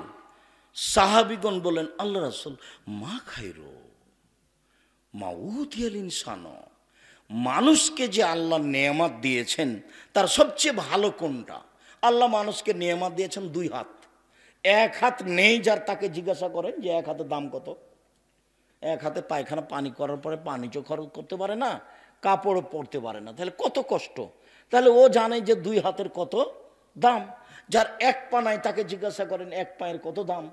[SPEAKER 1] সাহাবীগণ বলেন, আল্লাহ রাসূল, মা খাইরো মা উতিয়াল ইনসান, মানুষকে যে আল্লাহ নেয়ামত দিয়েছেন তার সবচেয়ে ভালো কোনটা? আল্লাহ মানুষকে নেয়ামত দিয়েছেন 2 হাত। 1 হাত নেই যার, তাকে জিজ্ঞাসা করেন যে 1 হাতের দাম কত? 1 হাতে পায়খানা পানি করার পরে পানি চো খরচ করতে পারে না, কাপড়ও পরতে পারে না, তাহলে কত কষ্ট। তাহলে ও জানে যে 2 হাতের কত দাম। যার 1 পা নাই তাকে জিজ্ঞাসা করেন 1 পায়ের কত দাম।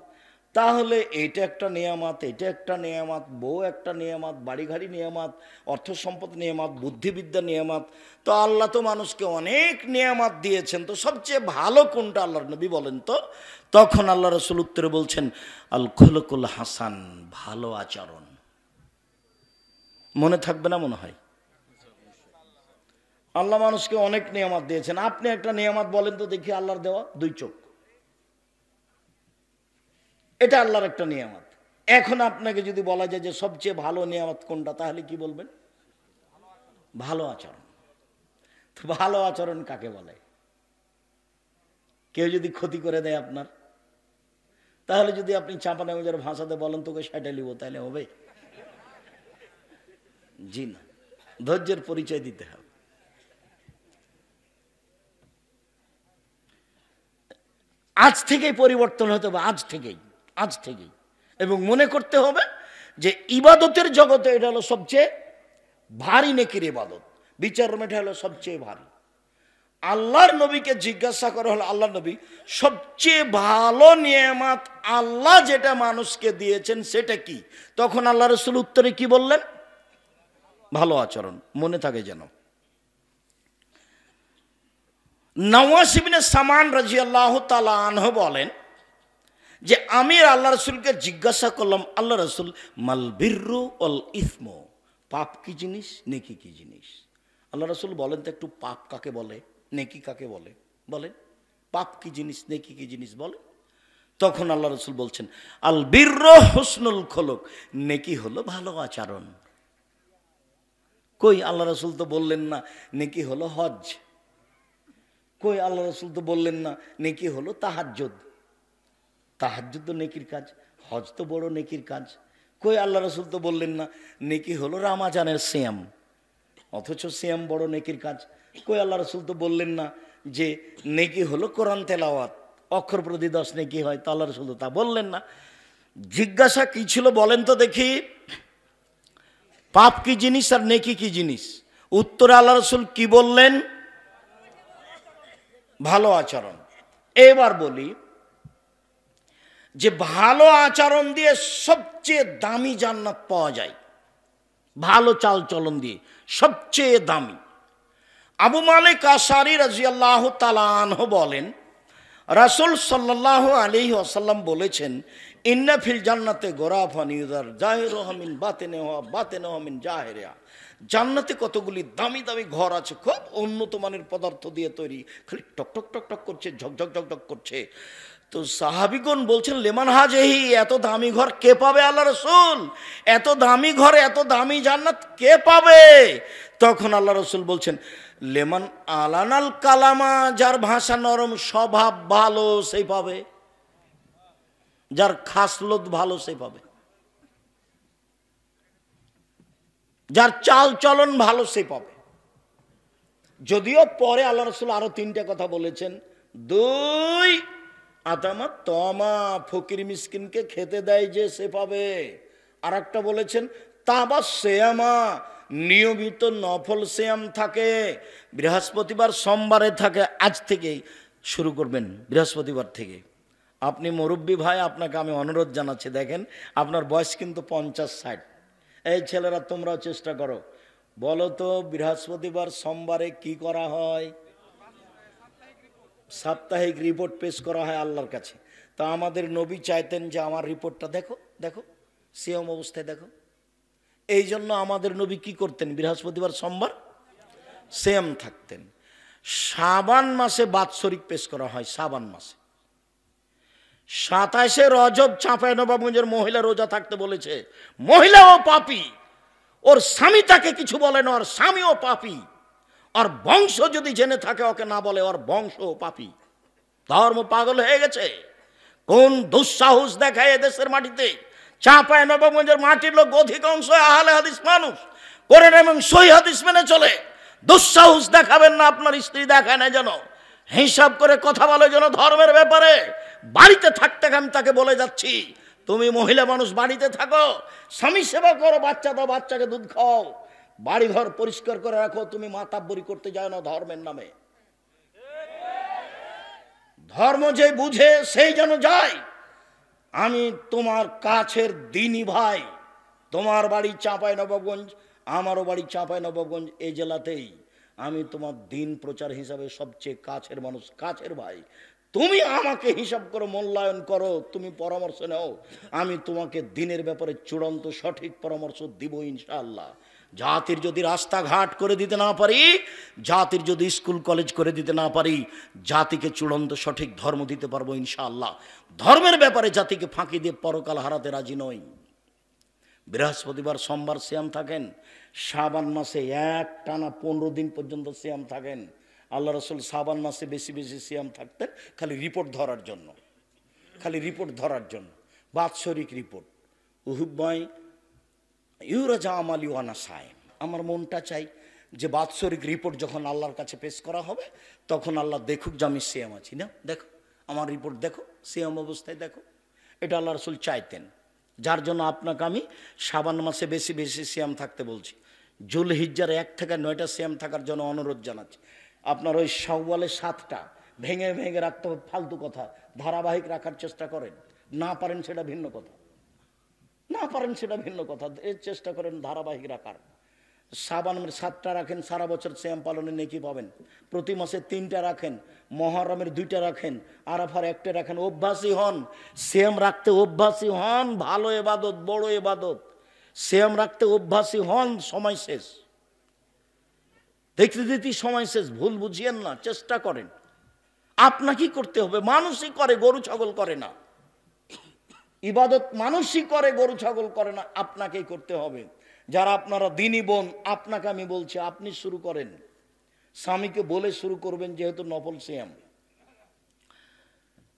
[SPEAKER 1] তাহলে এটা একটা নিয়ামত, এটা একটা নিয়ামত, বউ একটা নিয়ামত, বাড়ি গাড়ি নিয়ামত, অর্থ সম্পদ নিয়ামত, বুদ্ধিবিদ্যা নিয়ামত। তো আল্লাহ তো মানুষকে অনেক নিয়ামত দিয়েছেন, তো সবচেয়ে ভালো কোনটা আল্লাহর নবী বলেন তো? তখন আল্লাহ রাসূল উত্তরে বলছেন, আল খুলুকুল হাসান, ভালো আচরণ। মনে থাকবে না মনে হয়? আল্লাহ মানুষকে অনেক নিয়ামত দিয়েছেন, আপনি একটা নিয়ামত বলেন তো দেখি আল্লাহর দেওয়া। 2 চোখ, এটা আল্লাহর একটা নিয়ামত। এখন আপনাকে যদি বলা যায় যে সবচেয়ে ভালো নিয়ামত কোনটা, তাহলে কি বলবেন? ভালো আচরণ। তো ভালো আচরণ কাকে বলে? কেউ যদি ক্ষতি করে দেয় আপনার, তাহলে যদি আপনি চাঁপানেমের ভাষাতে বলেন তোকে 60 লিব, তাহলে হবে? জি না, ধৈর্যের পরিচয় দিতে হবে। আজ থেকেই পরিবর্তন হতে হবে, আজ থেকেই, আজ থেকেই। এবং মনে করতে হবে যে ইবাদতের জগতে এটা হলো সবচেয়ে ভারী নেকির ইবাদত, বিচার রুম এটা হলো সবচেয়ে ভারী। আল্লাহর নবীকে জিজ্ঞাসা করা হলো, আল্লাহ নবী, সবচেয়ে ভালো নিয়ামত আল্লাহ যেটা মানুষকে দিয়েছেন সেটা কি? তখন আল্লাহ রাসূল উত্তরে কি বললেন? ভালো আচরণ। মনে থাকে যেন। নওয়াস ইবনে সামান রাদিয়াল্লাহু তাআলা আনহু বলেন যে আমি আল্লাহ রাসূলকে জিজ্ঞাসা করলাম, আল্লাহ রাসূল, মাল বিররু ওয়াল ইসমু, পাপ কি জিনিস, নেকি কি জিনিস? আল্লাহ রাসূল বলেন তো একটু, পাপ কাকে বলে, নেকি কাকে বলে? বলেন, পাপ কি জিনিস, নেকি কি জিনিস বলেন। তখন আল্লাহ রাসূল বলছেন, আল বিররু হুসনুল খুলুক, নেকি হলো ভালো আচরণ। কই, আল্লাহ রাসূল তো বললেন না নেকি হলো হজ। কই, আল্লাহ রাসূল তো বললেন না নেকি হলো তাহাজ্জুদ। তাহাজ্জুদ তো নেকির কাজ, হজ তো বড় নেকির কাজ। কই, আল্লাহ রাসূল তো বললেন না নেকি হলো রমজানের সিয়াম, অথচ সিয়াম বড় নেকির কাজ। কই, আল্লাহ রাসূল তো বললেন না যে নেকি হলো কোরআন তেলাওয়াত, অক্ষর প্রতি 10 নেকি হয়, তো আল্লাহ রাসূল তো তা বললেন না। জিজ্ঞাসা কি ছিল বলেন তো দেখি, পাপ কি জিনিস আর নেকি কি জিনিস? উত্তরে আল্লাহ রাসূল কি বললেন? ভালো আচরণ। এবার বলি যে ভালো আচরণ দিয়ে সবচেয়ে দামি জান্নাত পাওয়া যায়। ভালো চাল চলন দিয়ে, সবচেয়ে দামি। আবু মালিক আশআরী রাদিয়াল্লাহু তাআলা আনহু বলেন, রাসূল সাল্লাল্লাহু আলাইহি ওয়াসাল্লাম বলেছেন, ইন্না ফিল জান্নাতে গোরাফান ইউযার জাহিরুহা মিন বাতিনিহা বাতিনুহা মিন জাহিরিহা। জান্নাতে কতগুলি দামি দামি ঘর আছে, খুব উন্নত মানের পদার্থ দিয়ে তৈরি, খালি টক টক টক টক করছে, ঝকঝক ঝকঝক করছে। তো সাহাবীগণ বলছেন, লেমান হাজেহি, এত দামি ঘর কে পাবে আল্লাহ রাসূল? এত দামি ঘর, এত দামি জান্নাত কে পাবে? তখন আল্লাহ রাসূল বলছেন, লেমান আলানাল কালামা, যার ভাষা নরম, স্বভাব ভালো সেই পাবে, যার খাসলত ভালো সেই পাবে, যার চাল চলন ভালো সে পাবে। যদিও পরে আল্লাহ রাসূল আরো 3টা কথা বলেছেন। 2, আতামা তমা, ফকির মিসকিনকে খেতে দেয় যে সে পাবে। আর একটা বলেছেন তাবা সেয়ামা, নিয়মিত নফল সেয়াম থাকে, বৃহস্পতিবার সোমবারে থাকে, আজ থেকেই শুরু করবেন, বৃহস্পতিবার থেকে। আপনি মুরব্বী ভাই, আপনাকে আমি অনুরোধ জানাচ্ছি, দেখেন আপনার বয়স কিন্তু 50-60। এই ছেলেরা তোমরাও চেষ্টা করো, বলো তো বৃহস্পতিবার সোমবারে কি করা হয়? সাপ্তাহিক রিপোর্ট পেশ করা হয় আল্লাহর কাছে। তা আমাদের নবী চাইতেন যে আমার রিপোর্টটা দেখো দেখো, সিয়াম অবস্থায় দেখো। এই জন্য আমাদের নবী কি করতেন? বৃহস্পতিবার সোমবার সিয়াম থাকতেন। শাবান মাসে বাৎসরিক পেশ করা হয়, শাবান মাসে 27 রজব চাঁপাইনবাবগঞ্জের মহিলা রোজা থাকতে বলেছে। মহিলাও পাপী, ওর স্বামী তাকে কিছু বলে না, ওর স্বামীও পাপী, আর বংশ যদি জেনে থাকে ওকে না বলে, ওর বংশও পাপী। ধর্ম পাগল হয়ে গেছে। কোন দুঃসাহস দেখায় এদেশের মাটিতে? চাঁপাইনবাবগঞ্জের মাটির লোক অধিকাংশ আহলে হাদিস মানুষ, কোরআন এবং সহিহ হাদিস মেনে চলে। দুঃসাহস দেখাবেন না, আপনার স্ত্রী দেখায় না যেন, হিসাব করে কথা বলে যেন ধর্মের ব্যাপারে। বাড়িতে থাকতে আমি তাকে বলে যাচ্ছি, তুমি মহিলা মানুষ বাড়িতে থাকো, স্বামী সেবা করো, বাচ্চা দাও, বাচ্চাকে দুধ খাও, বাড়ি ঘর পরিষ্কার করে রাখো, তুমি মাতাব্বরি করতে যাও না ধর্মের নামে। ধর্ম যে বুঝে সেই যেন যায়। আমি তোমার কাছের দিনী ভাই, তোমার বাড়ি চাঁপাইনবাবগঞ্জ, আমারও বাড়ি চাঁপাইনবাবগঞ্জ, এই জেলাতেই। আমি তোমার দিন প্রচার হিসাবে সবচেয়ে কাছের মানুষ, কাছের ভাই। তুমি আমাকে হিসাব করো, মূল্যায়ন করো, তুমি পরামর্শ নাও, আমি তোমাকে দিনের ব্যাপারে চূড়ান্ত সঠিক পরামর্শ দিব ইনশাআল্লাহ। জাতির যদি রাস্তাঘাট করে দিতে না পারি, জাতির যদি স্কুল কলেজ করে দিতে না পারি, জাতিকে চূড়ান্ত সঠিক ধর্ম দিতে পারবো ইনশাআল্লাহ। ধর্মের ব্যাপারে জাতিকে ফাঁকি দিয়ে পরকাল হারাতে রাজি নই। বৃহস্পতিবার সোমবার সিয়াম থাকেন, শাবান মাসে একটানা 15 দিন পর্যন্ত সিয়াম থাকেন। আল্লাহ রাসূল শাবান মাসে বেশি বেশি সিয়াম থাকতেন, খালি রিপোর্ট ধরার জন্য, খালি রিপোর্ট ধরার জন্য, বাৎসরিক রিপোর্ট। উহুব্বাই ইউরাজা আমালি ওয়ানা সায়েম, আমার মনটা চাই যে বাৎসরিক রিপোর্ট যখন আল্লাহর কাছে পেশ করা হবে, তখন আল্লাহ দেখুক যে আমি সিয়াম আছি, না দেখো আমার রিপোর্ট দেখো, সিয়াম অবস্থায় দেখো। এটা আল্লাহ রাসূল চাইতেন, যার জন্য আপনাকে আমি শাবান মাসে বেশি বেশি সিয়াম থাকতে বলছি। জুলহিজ্জার 1 থেকে 9টা সিয়াম থাকার জন্য অনুরোধ জানাচ্ছি। আপনার ওই শাওয়ালের 7টা ভেঙে ভেঙে রাখতে হবে, ফালতু কথা। ধারাবাহিক রাখার চেষ্টা করেন, না পারেন সেটা ভিন্ন কথা, না পারেন সেটা ভিন্ন কথা, এর চেষ্টা করেন ধারাবাহিক রাখার। শাবানের 7টা রাখেন, সারা বছর সিয়াম পালনে নেকি পাবেন। প্রতি মাসে 3টা রাখেন, মুহররমের 2টা রাখেন, আরাফার 1টা রাখেন। অভ্যাসী হন, সিয়াম রাখতে অভ্যাসী হন, ভালো ইবাদত, বড় ইবাদত। সিয়াম রাখতে অভ্যাসী হন, সময় শেষ, দেখতে দেখতে সময় শেষ। ভুল বুঝিয়েন না, চেষ্টা করেন। আপনাকেই করতে হবে, মানুষই করে, গরু ছাগল করে না। ইবাদত মানুষই করে, গরু ছাগল করে না, আপনাকেই করতে হবে। যারা আপনারা দিনী বোন, আপনাকে আমি বলছি, আপনি শুরু করেন, স্বামীকে বলে শুরু করবেন, যেহেতু নফল সিয়াম।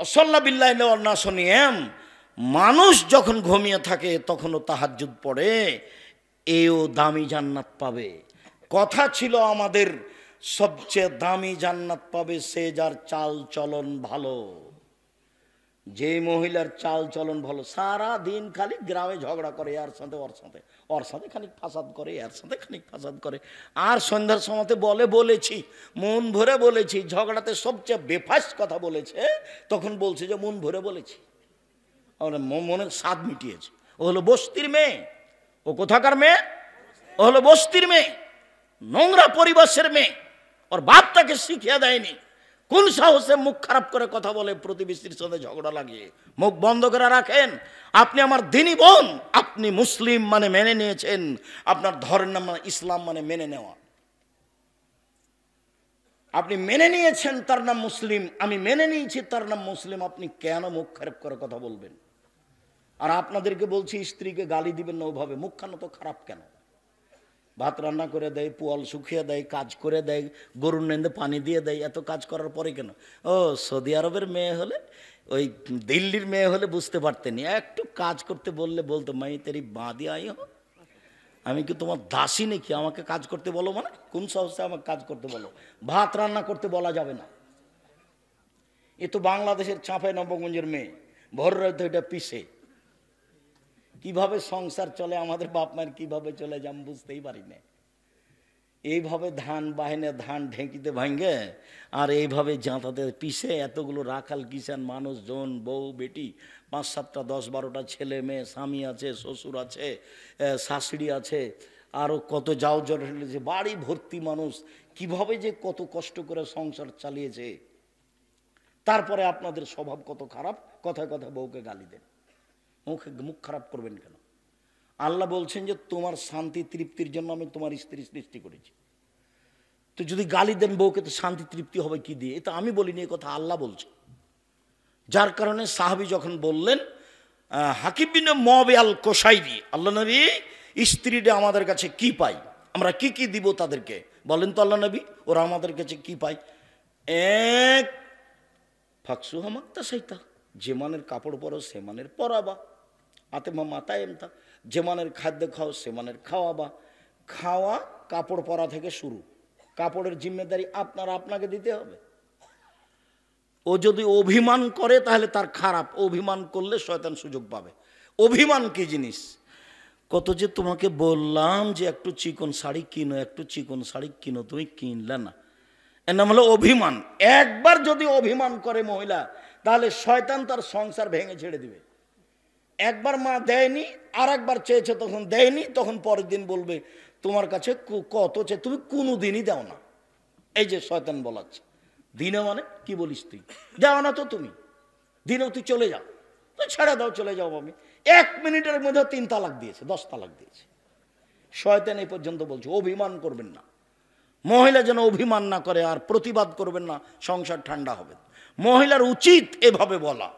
[SPEAKER 1] সাল্লা বিল্লাহি ওয়ান নাস নিয়াম, মানুষ যখন ঘুমিয়ে থাকে তখনও তাহাজ্জুদ পড়ে, এও দামি জান্নাত পাবে। কথা ছিল আমাদের, সবচেয়ে দামি জান্নাত পাবে সে যার চাল চলন ভালো। যে মহিলার চাল চলন ভালো, সারা দিন খালি গ্রামে ঝগড়া করে, এর সাথে ওর সাথে, ওর সাথে খানিক ফাসাদ করে, এর সাথে খানিক ফাসাদ করে, আর সন্ধ্যার সময়তে বলেছি, মন ভরে বলেছি। ঝগড়াতে সবচেয়ে বেফাস কথা বলেছে, তখন বলছে যে মন ভরে বলেছি, মনের স্বাদ মিটিয়েছে। ও হলো বস্তির মেয়ে। ও কোথাকার মেয়ে? ও হলো বস্তির মেয়ে, নোংরা পরিবেশের মেয়ে, ওর বাপ তাকে শিখিয়ে দেয়নি। কোন সাহসে মুখ খারাপ করে কথা বলে প্রতিবেশীর সাথে ঝগড়া লাগিয়ে? মুখ বন্ধ করে রাখেন। আপনি আমার দিনী বোন, আপনি মুসলিম মানে মেনে নিয়েছেন, আপনার ধর্মের নাম ইসলাম মানে মেনে নেওয়া। আপনি মেনে নিয়েছেন তার নাম মুসলিম, আমি মেনে নিয়েছি তার নাম মুসলিম, আপনি কেন মুখ খারাপ করে কথা বলবেন? আর আপনাদেরকে বলছি স্ত্রীকে গালি দিবেন না ওভাবে। মুখখানা তো খারাপ কেন? ভাত রান্না করে দেয়, পোয়াল শুকিয়ে দেয়, কাজ করে দেয়, গরুর নেন্দে পানি দিয়ে দেয়, এত কাজ করার পরে কেন? ও সৌদি আরবের মেয়ে হলে, ওই দিল্লির মেয়ে হলে বুঝতে পারতেনি, একটু কাজ করতে বললে বলতো মাই তেরি বাঁধি আই হো, আমি কি তোমার দাসী নাকি আমাকে কাজ করতে বলো? মানে কোন সাহসে আমাকে কাজ করতে বলো? ভাত রান্না করতে বলা যাবে না। এ তো বাংলাদেশের চাঁপাইনবাবগঞ্জের মেয়ে, ভোর রাতে এটা পিসে। কিভাবে সংসার চলে আমাদের বাপ মায়ের, কিভাবে চলে যাম বুঝতেই পারি না। এইভাবে ধান বাহিনে ধান ঢেঁকিতে ভাঙ্গে, আর এইভাবে জাঁতাতে পিসে এতগুলো রাখাল কিষান মানুষজন, বউ বেটি, 5-7টা 10-12টা ছেলে মেয়ে, স্বামী আছে, শ্বশুর আছে, শাশুড়ি আছে, আরও কত যাও জড়িয়েছে, বাড়ি ভর্তি মানুষ, কিভাবে যে কত কষ্ট করে সংসার চালিয়েছে। তারপরে আপনাদের স্বভাব কত খারাপ, কথায় কথায় বউকে গালি দেন। মুখ খারাপ করবেন কেন? আল্লাহ বলছেন যে তোমার শান্তি তৃপ্তির জন্য আমি তোমার স্ত্রী সৃষ্টি করেছি। তো যদি গালি দেন বউকে, তো শান্তি তৃপ্তি হবে কি দিয়ে? এটা আমি বলিনি, এই কথা আল্লাহ বলছে। যার কারণে সাহাবী যখন বললেন, হাকিম বিন মুআবিয়া আল কোশাইরি, আল্লাহ নবী স্ত্রীরা আমাদের কাছে কি পাই, আমরা কি কি দিব তাদেরকে বলেন তো আল্লাহ নবী, ওরা আমাদের কাছে কি পায়? এক, ফাকসু হামাক্তা সাইতা, যে মানের কাপড় পরো সে মানের পরাবা, আতেমা মাতা এমতা, যে মানের খাদ্য খাও সে মানের খাওয়াবা। খাওয়া কাপড় পরা থেকে শুরু, কাপড়ের জিম্মেদারি আপনাকে দিতে হবে। ও যদি অভিমান করে তাহলে তার খারাপ, অভিমান করলে শয়তান সুযোগ পাবে। অভিমান কি জিনিস? কত যে তোমাকে বললাম যে একটু চিকন শাড়ি কিনো, একটু চিকন শাড়ি কিনো, তুমি কিনলে না, এর নাম হলো অভিমান। একবার যদি অভিমান করে মহিলা, তাহলে শয়তান তার সংসার ভেঙে ছেড়ে দিবে। একবার মা দেয়নি, আর একবার চেয়েছে তখন দেয়নি, তখন পরের দিন বলবে তোমার কাছে কত চেয়ে তুমি কোনো দিনই দাও না। এই যে শয়তান বলাচ্ছে, দিনে মানে কি বলিস তুই, যাও না তো তুমি, দিনেও তুই চলে যাও, তো ছেড়ে দাও, চলে যাও। আমি 1 মিনিটের মধ্যে 3 তালাক দিয়েছে, 10 তালাক দিয়েছে। শয়তান এই পর্যন্ত বলছে অভিমান করবেন না। মহিলা যেন অভিমান না করে, আর প্রতিবাদ করবেন না, সংসার ঠান্ডা হবে। মহিলার উচিত এভাবে বলা,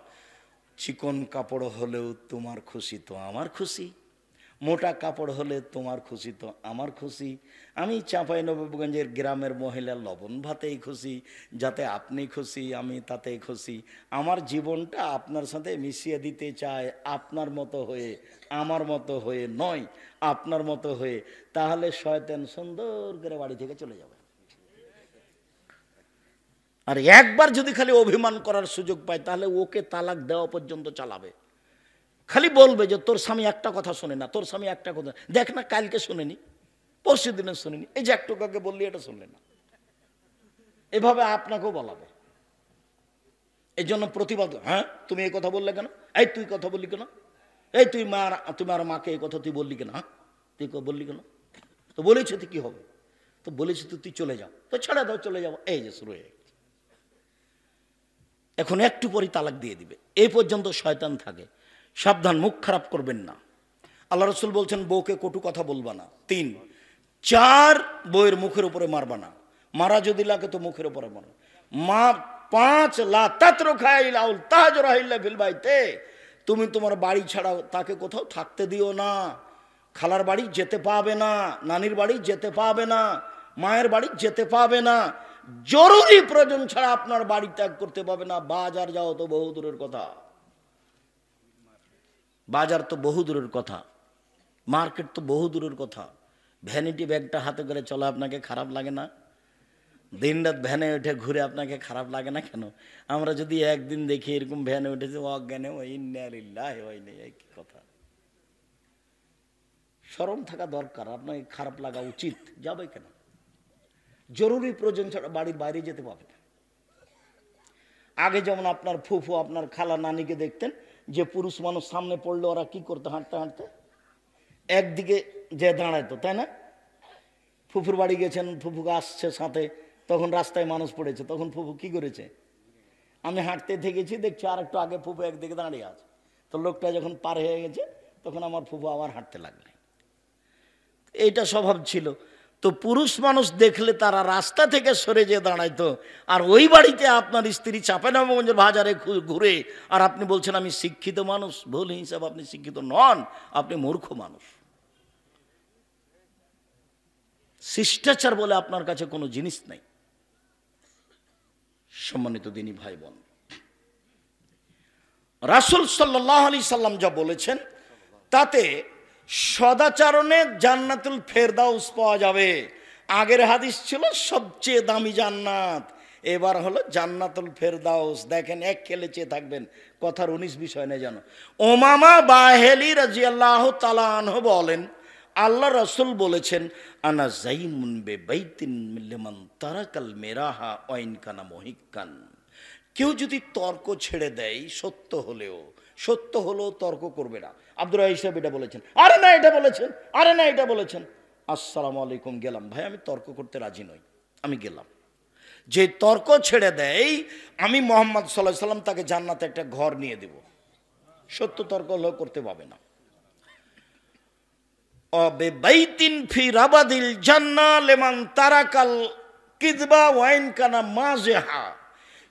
[SPEAKER 1] চিকন কাপড় হলেও তোমার খুশি তো আমার খুশি, মোটা কাপড় হলে তোমার খুশি তো আমার খুশি। আমি চাঁপাইনবাবগঞ্জের গ্রামের মহিলা, লবণ ভাতেই খুশি, যাতে আপনি খুশি আমি তাতেই খুশি। আমার জীবনটা আপনার সাথে মিশিয়ে দিতে চায়, আপনার মতো হয়ে, আমার মতো হয়ে নয়, আপনার মতো হয়ে। তাহলে শয়তান সুন্দর করে বাড়ি থেকে চলে যাবে। আর একবার যদি খালি অভিমান করার সুযোগ পায়, তাহলে ওকে তালাক দেওয়া পর্যন্ত চালাবে। খালি বলবে যে তোর স্বামী একটা কথা শোনে না, তোর স্বামী একটা কথা, দেখ না কালকে শুনেনি, পরশু দিনে শুনেনি, এই যে একটু কাকে বললি এটা শুনলে না, এভাবে আপনাকেও বলাবে। এই জন্য প্রতিবাদ, হ্যাঁ তুমি এই কথা বললে কেন, এই তুই কথা বললি কেন, এই তুই তোমার মাকে এই কথা তুই বললি কেন, হ্যাঁ তুই বললি কেন, তো বলেছি তুই কি হবে, তো বলেছি তুই চলে যাও, তো ছেড়ে দাও চলে যাবো, এই যে শুরু হয়ে গেছে। এখন একটু পরই তালাক দিয়ে দিবে। এই পর্যন্ত শয়তান থাকে। সাবধান, মুখ খারাপ করবেন না। আল্লাহ রসুল বলছেন বউকে কটু কথা বলবা না। 3, 4 বউয়ের মুখের উপরে মারবা না, মারা যদি লাগে তো মুখের উপরে মারো। 5 লা তাতরুকা ইলাউল তাহজুরা ইল্লা ফিল বাইতে, তুমি তোমার বাড়ি ছাড়া তাকে কোথাও থাকতে দিও না। খালার বাড়ি যেতে পাবে না, নানির বাড়ি যেতে পাবে না, মায়ের বাড়ি যেতে পাবে না, জরুরি প্রয়োজন ছাড়া আপনার বাড়ি ত্যাগ করতে পাবে না। বাজার যাও তো বহু দূরের কথা, বাজার তো বহু দূরের কথা, মার্কেট তো বহু দূরের কথা। ভ্যানিটি ব্যাগটা হাতে করে চলা আপনাকে খারাপ লাগে না? দিন রাত ভ্যানে উঠে ঘুরে আপনাকে খারাপ লাগে না কেন? আমরা যদি একদিন দেখি এরকম ভ্যানে উঠেছে অজ্ঞানে, ওই নেই, কি কথা। শরম থাকা দরকার, আপনাকে খারাপ লাগা উচিত। যাবে কেন? জরুরি প্রয়োজন ছাড়া বাড়ির বাইরে যেতে পারবে না। আগে যেমন আপনার ফুফু, আপনার খালা, নানিকে দেখতেন যে পুরুষ মানুষ সামনে পড়লে ওরা কি করতে, হাঁটতে হাঁটতে একদিকে যে দাঁড়াইতো, তাই না? ফুফুর বাড়ি গেছেন, ফুফুকে আসছে সাথে, তখন রাস্তায় মানুষ পড়েছে, তখন ফুফু কি করেছে? আমি হাঁটতে থেকেছি, দেখছি আর একটু আগে ফুফু একদিকে দাঁড়িয়ে আছে, তো লোকটা যখন পার হয়ে গেছে তখন আমার ফুফু আবার হাঁটতে লাগলেন। এইটা স্বভাব ছিল। তো পুরুষ মানুষ দেখলে তারা রাস্তা থেকে সরে যেয়ে দাঁড়াইতো, আর ওই বাড়িতে আপনার স্ত্রী চাঁপাইনবাবগঞ্জের বাজারে ঘুরে আর আপনি বলছেন আমি শিক্ষিত মানুষ। ভুল হিসাব, আপনি শিক্ষিত নন, আপনি মূর্খ মানুষ। শিষ্টাচার বলে আপনার কাছে কোনো জিনিস নাই। সম্মানিত দিনী ভাই বোন, রাসূল সাল্লাল্লাহু আলাইহি সাল্লাম যা বলেছেন তাতে সদাচরণে জান্নাতুল ফেরদাউস পাওয়া যাবে। আগের হাদিস ছিল সবচেয়ে দামি জান্নাত, এবার হলো জান্নাতুল ফেরদাউস। দেখেন, এক খেলে চেয়ে থাকবেন, কথার 19 বিষয় নেই জানো। উমামা বাহেলি রাদিয়াল্লাহু তাআলা আনহু বলেন, আল্লাহ রাসূল বলেছেন, আনা যাইমুন বিবাইতিন লিমান তারাকাল মিরাহা ওয়া ইন কানা মুহিক্কান। কেউ যদি তর্ক ছেড়ে দেয়, সত্য হলেও তর্ক করবে না। আব্দুর রাহিম সাহেব এটা বলেছেন, আরে না এটা বলেছেন, আরে না এটা বলেছেন, আসসালামু আলাইকুম, গেলাম। ভাই আমি তর্ক করতে রাজি নই, আমি গেলাম। যে তর্ক ছেড়ে দেয়, আমি মুহাম্মদ সাল্লাল্লাহু আলাইহি সাল্লাম তাকে জান্নাতে একটা ঘর নিয়ে দেব। সত্য তর্ক হলেও করতে পাবে না। বাইতিন ফি রাবাদিল জান্নাহ লিমান তারাকাল কিযবা ওয়া ইন কানা মাযহা।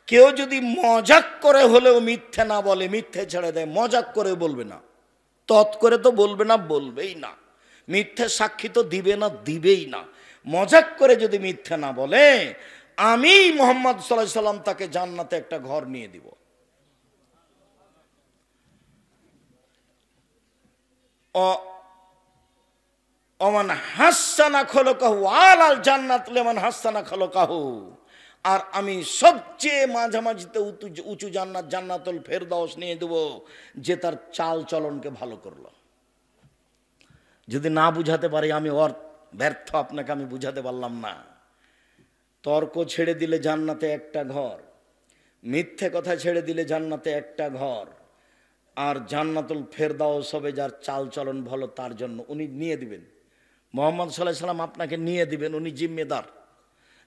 [SPEAKER 1] কেউ যদি মজাক করে হলেও মিথ্যে না বলে, মিথ্যে ছেড়ে দেয়, মজাক করে বলবে না, তৎ করে তো বলবে না, বলবেই না। মিথ্যে সাক্ষী তো দিবেই না। মজাক করে যদি মিথ্যে না বলে, আমি মুহাম্মদ সাল্লাল্লাহু আলাইহি সাল্লাম তাকে জান্নাতে একটা ঘর নিয়ে দিব। ওমান হাসানা খলকাহু আলাল জান্নাত লিমান হাসানা খলকাহু। আর আমি সবচেয়ে মাঝামাঝিতে উঁচু জান্নাত, জান্নাতুল ফেরদাউস নিয়ে দেব, যে তার চাল চলনকে ভালো করলো। যদি না বুঝাতে পারি আমি ব্যর্থ, আপনাকে আমি বুঝাতে পারলাম না। তর্ক ছেড়ে দিলে জান্নাতে একটা ঘর, মিথ্যে কথা ছেড়ে দিলে জান্নাতে একটা ঘর, আর জান্নাতুল ফেরদাউস হবে যার চাল চলন ভালো, তার জন্য উনি নিয়ে দিবেন। মুহাম্মদ সাল্লাল্লাহু আলাইহি সাল্লাম আপনাকে নিয়ে দিবেন, উনি জিম্মেদার।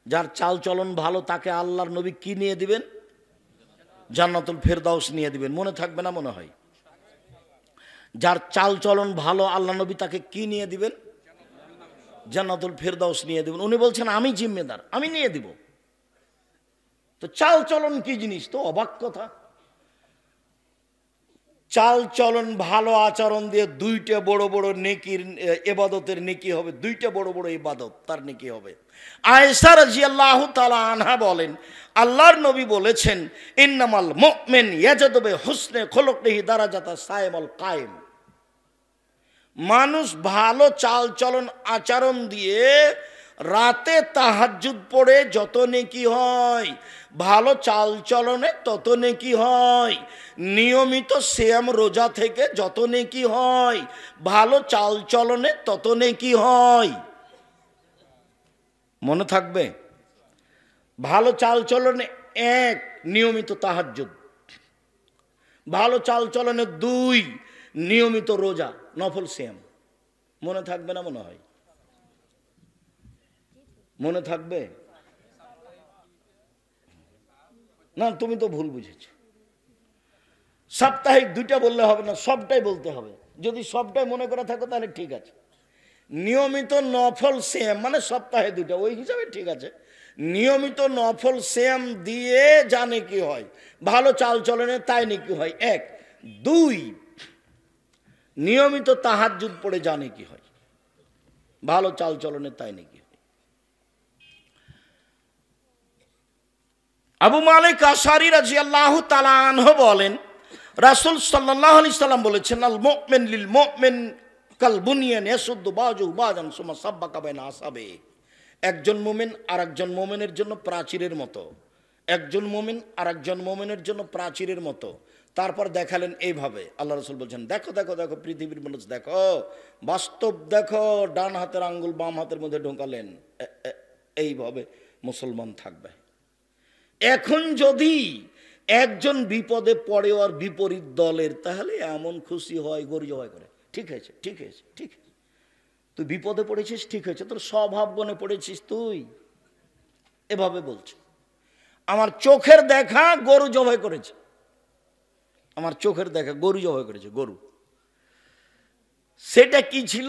[SPEAKER 1] যার চাল চলন ভালো তাকে আল্লাহর নবী কি নিয়ে দিবেন? জান্নাতুল ফেরদাউস নিয়ে দিবেন। মনে থাকবে না মনে হয়? যার চাল চলন ভালো আল্লাহ নবী তাকে কি নিয়ে দিবেন? জান্নাতুল ফেরদাউস নিয়ে দিবেন। উনি বলছেন আমি জিম্মেদার, আমি নিয়ে দিব। তো চাল চলন কি জিনিস? তো অবাক কথা। চাল চলন ভালো আচরণ দিয়ে দুইটা বড় বড় নেকির ইবাদতের নেকি হবে, দুইটা বড় বড় ইবাদত তার নেকি হবে। আয়েশা রাদিয়াল্লাহু তাআলা আনহা বলেন, আল্লাহর নবী বলেছেন, ইন্নামাল মুমিন ইয়াজাদু বিহুসনি খুলুকিহি দারাজাতা সাইমুল কায়েম। মানুষ ভালো চাল চলন আচরণ দিয়ে রাতে তাহাজ্জুদ পড়ে যত নেকি হয়, ভালো চাল চলনে তত নেকি হয়। নিয়মিত সিয়াম রোজা থেকে যত নেকি হয়, ভালো চাল চলনে তত নেকি হয়। মনে থাকবে? ভালো চাল চলনে 1 নিয়মিত তাহাজ্জুদ, ভালো চাল চলনে 2 নিয়মিত রোজা, নফল সিয়াম। মনে থাকবে না মনে হয়? মনে থাকবে না? তুমি তো ভুল বুঝেছ। সাপ্তাহিক 2টা বললে হবে না, সবটাই বলতে হবে। যদি সবটাই মনে করে থাকো তাহলে ঠিক আছে। নিয়মিত নফল সিয়াম মানে সপ্তাহে 2টা, ওই হিসাবে ঠিক আছে। নিয়মিত নফল সিয়াম দিয়ে জানে কি হয়, ভালো চাল চলনে তাই নাকি হয় 1। 2 নিয়মিত তাহাজ্জুদ পড়ে জানে কি হয়, ভালো চাল চলনে তাই নাকি। আবু মালিক আশআরী রাদিয়াল্লাহু তাআলা আনহু বলেন, রাসূল সাল্লাল্লাহু আলাইহি সাল্লাম বলেছেন, আল মুমিন লিল মুমিন কাল বুনিয়ান ইয়াসুদ্দু বাযুহু বাযান সুম্মা সাব্বাকা বাইনা আসাবে। একজন মুমিন আর একজন মুমিনের জন্য প্রাচীরের মতো, একজন মুমিন আর একজন মুমিনের জন্য প্রাচীরের মতো। তারপর দেখালেন এইভাবে, আল্লাহ রাসূল বলছেন, দেখো দেখো দেখো পৃথিবীর মানুষ দেখো, বাস্তব দেখো। ডান হাতের আঙ্গুল বাম হাতের মধ্যে ঢোকালেন, এইভাবে মুসলমান থাকবে। এখন যদি একজন বিপদে পড়ে আর বিপরীত দলের, তাহলে এমন খুশি হয়, গর্জ হয় করে, ঠিক আছে ঠিক আছে ঠিক আছে। তুই বিপদে পড়েছিস, ঠিক হয়েছে, তোর স্বভাব বনে পড়েছিস তুই, এভাবে বলছে। আমার চোখের দেখা গরু জবাই করেছে, আমার চোখের দেখা গরু জবাই করেছে, গরু। সেটা কি ছিল?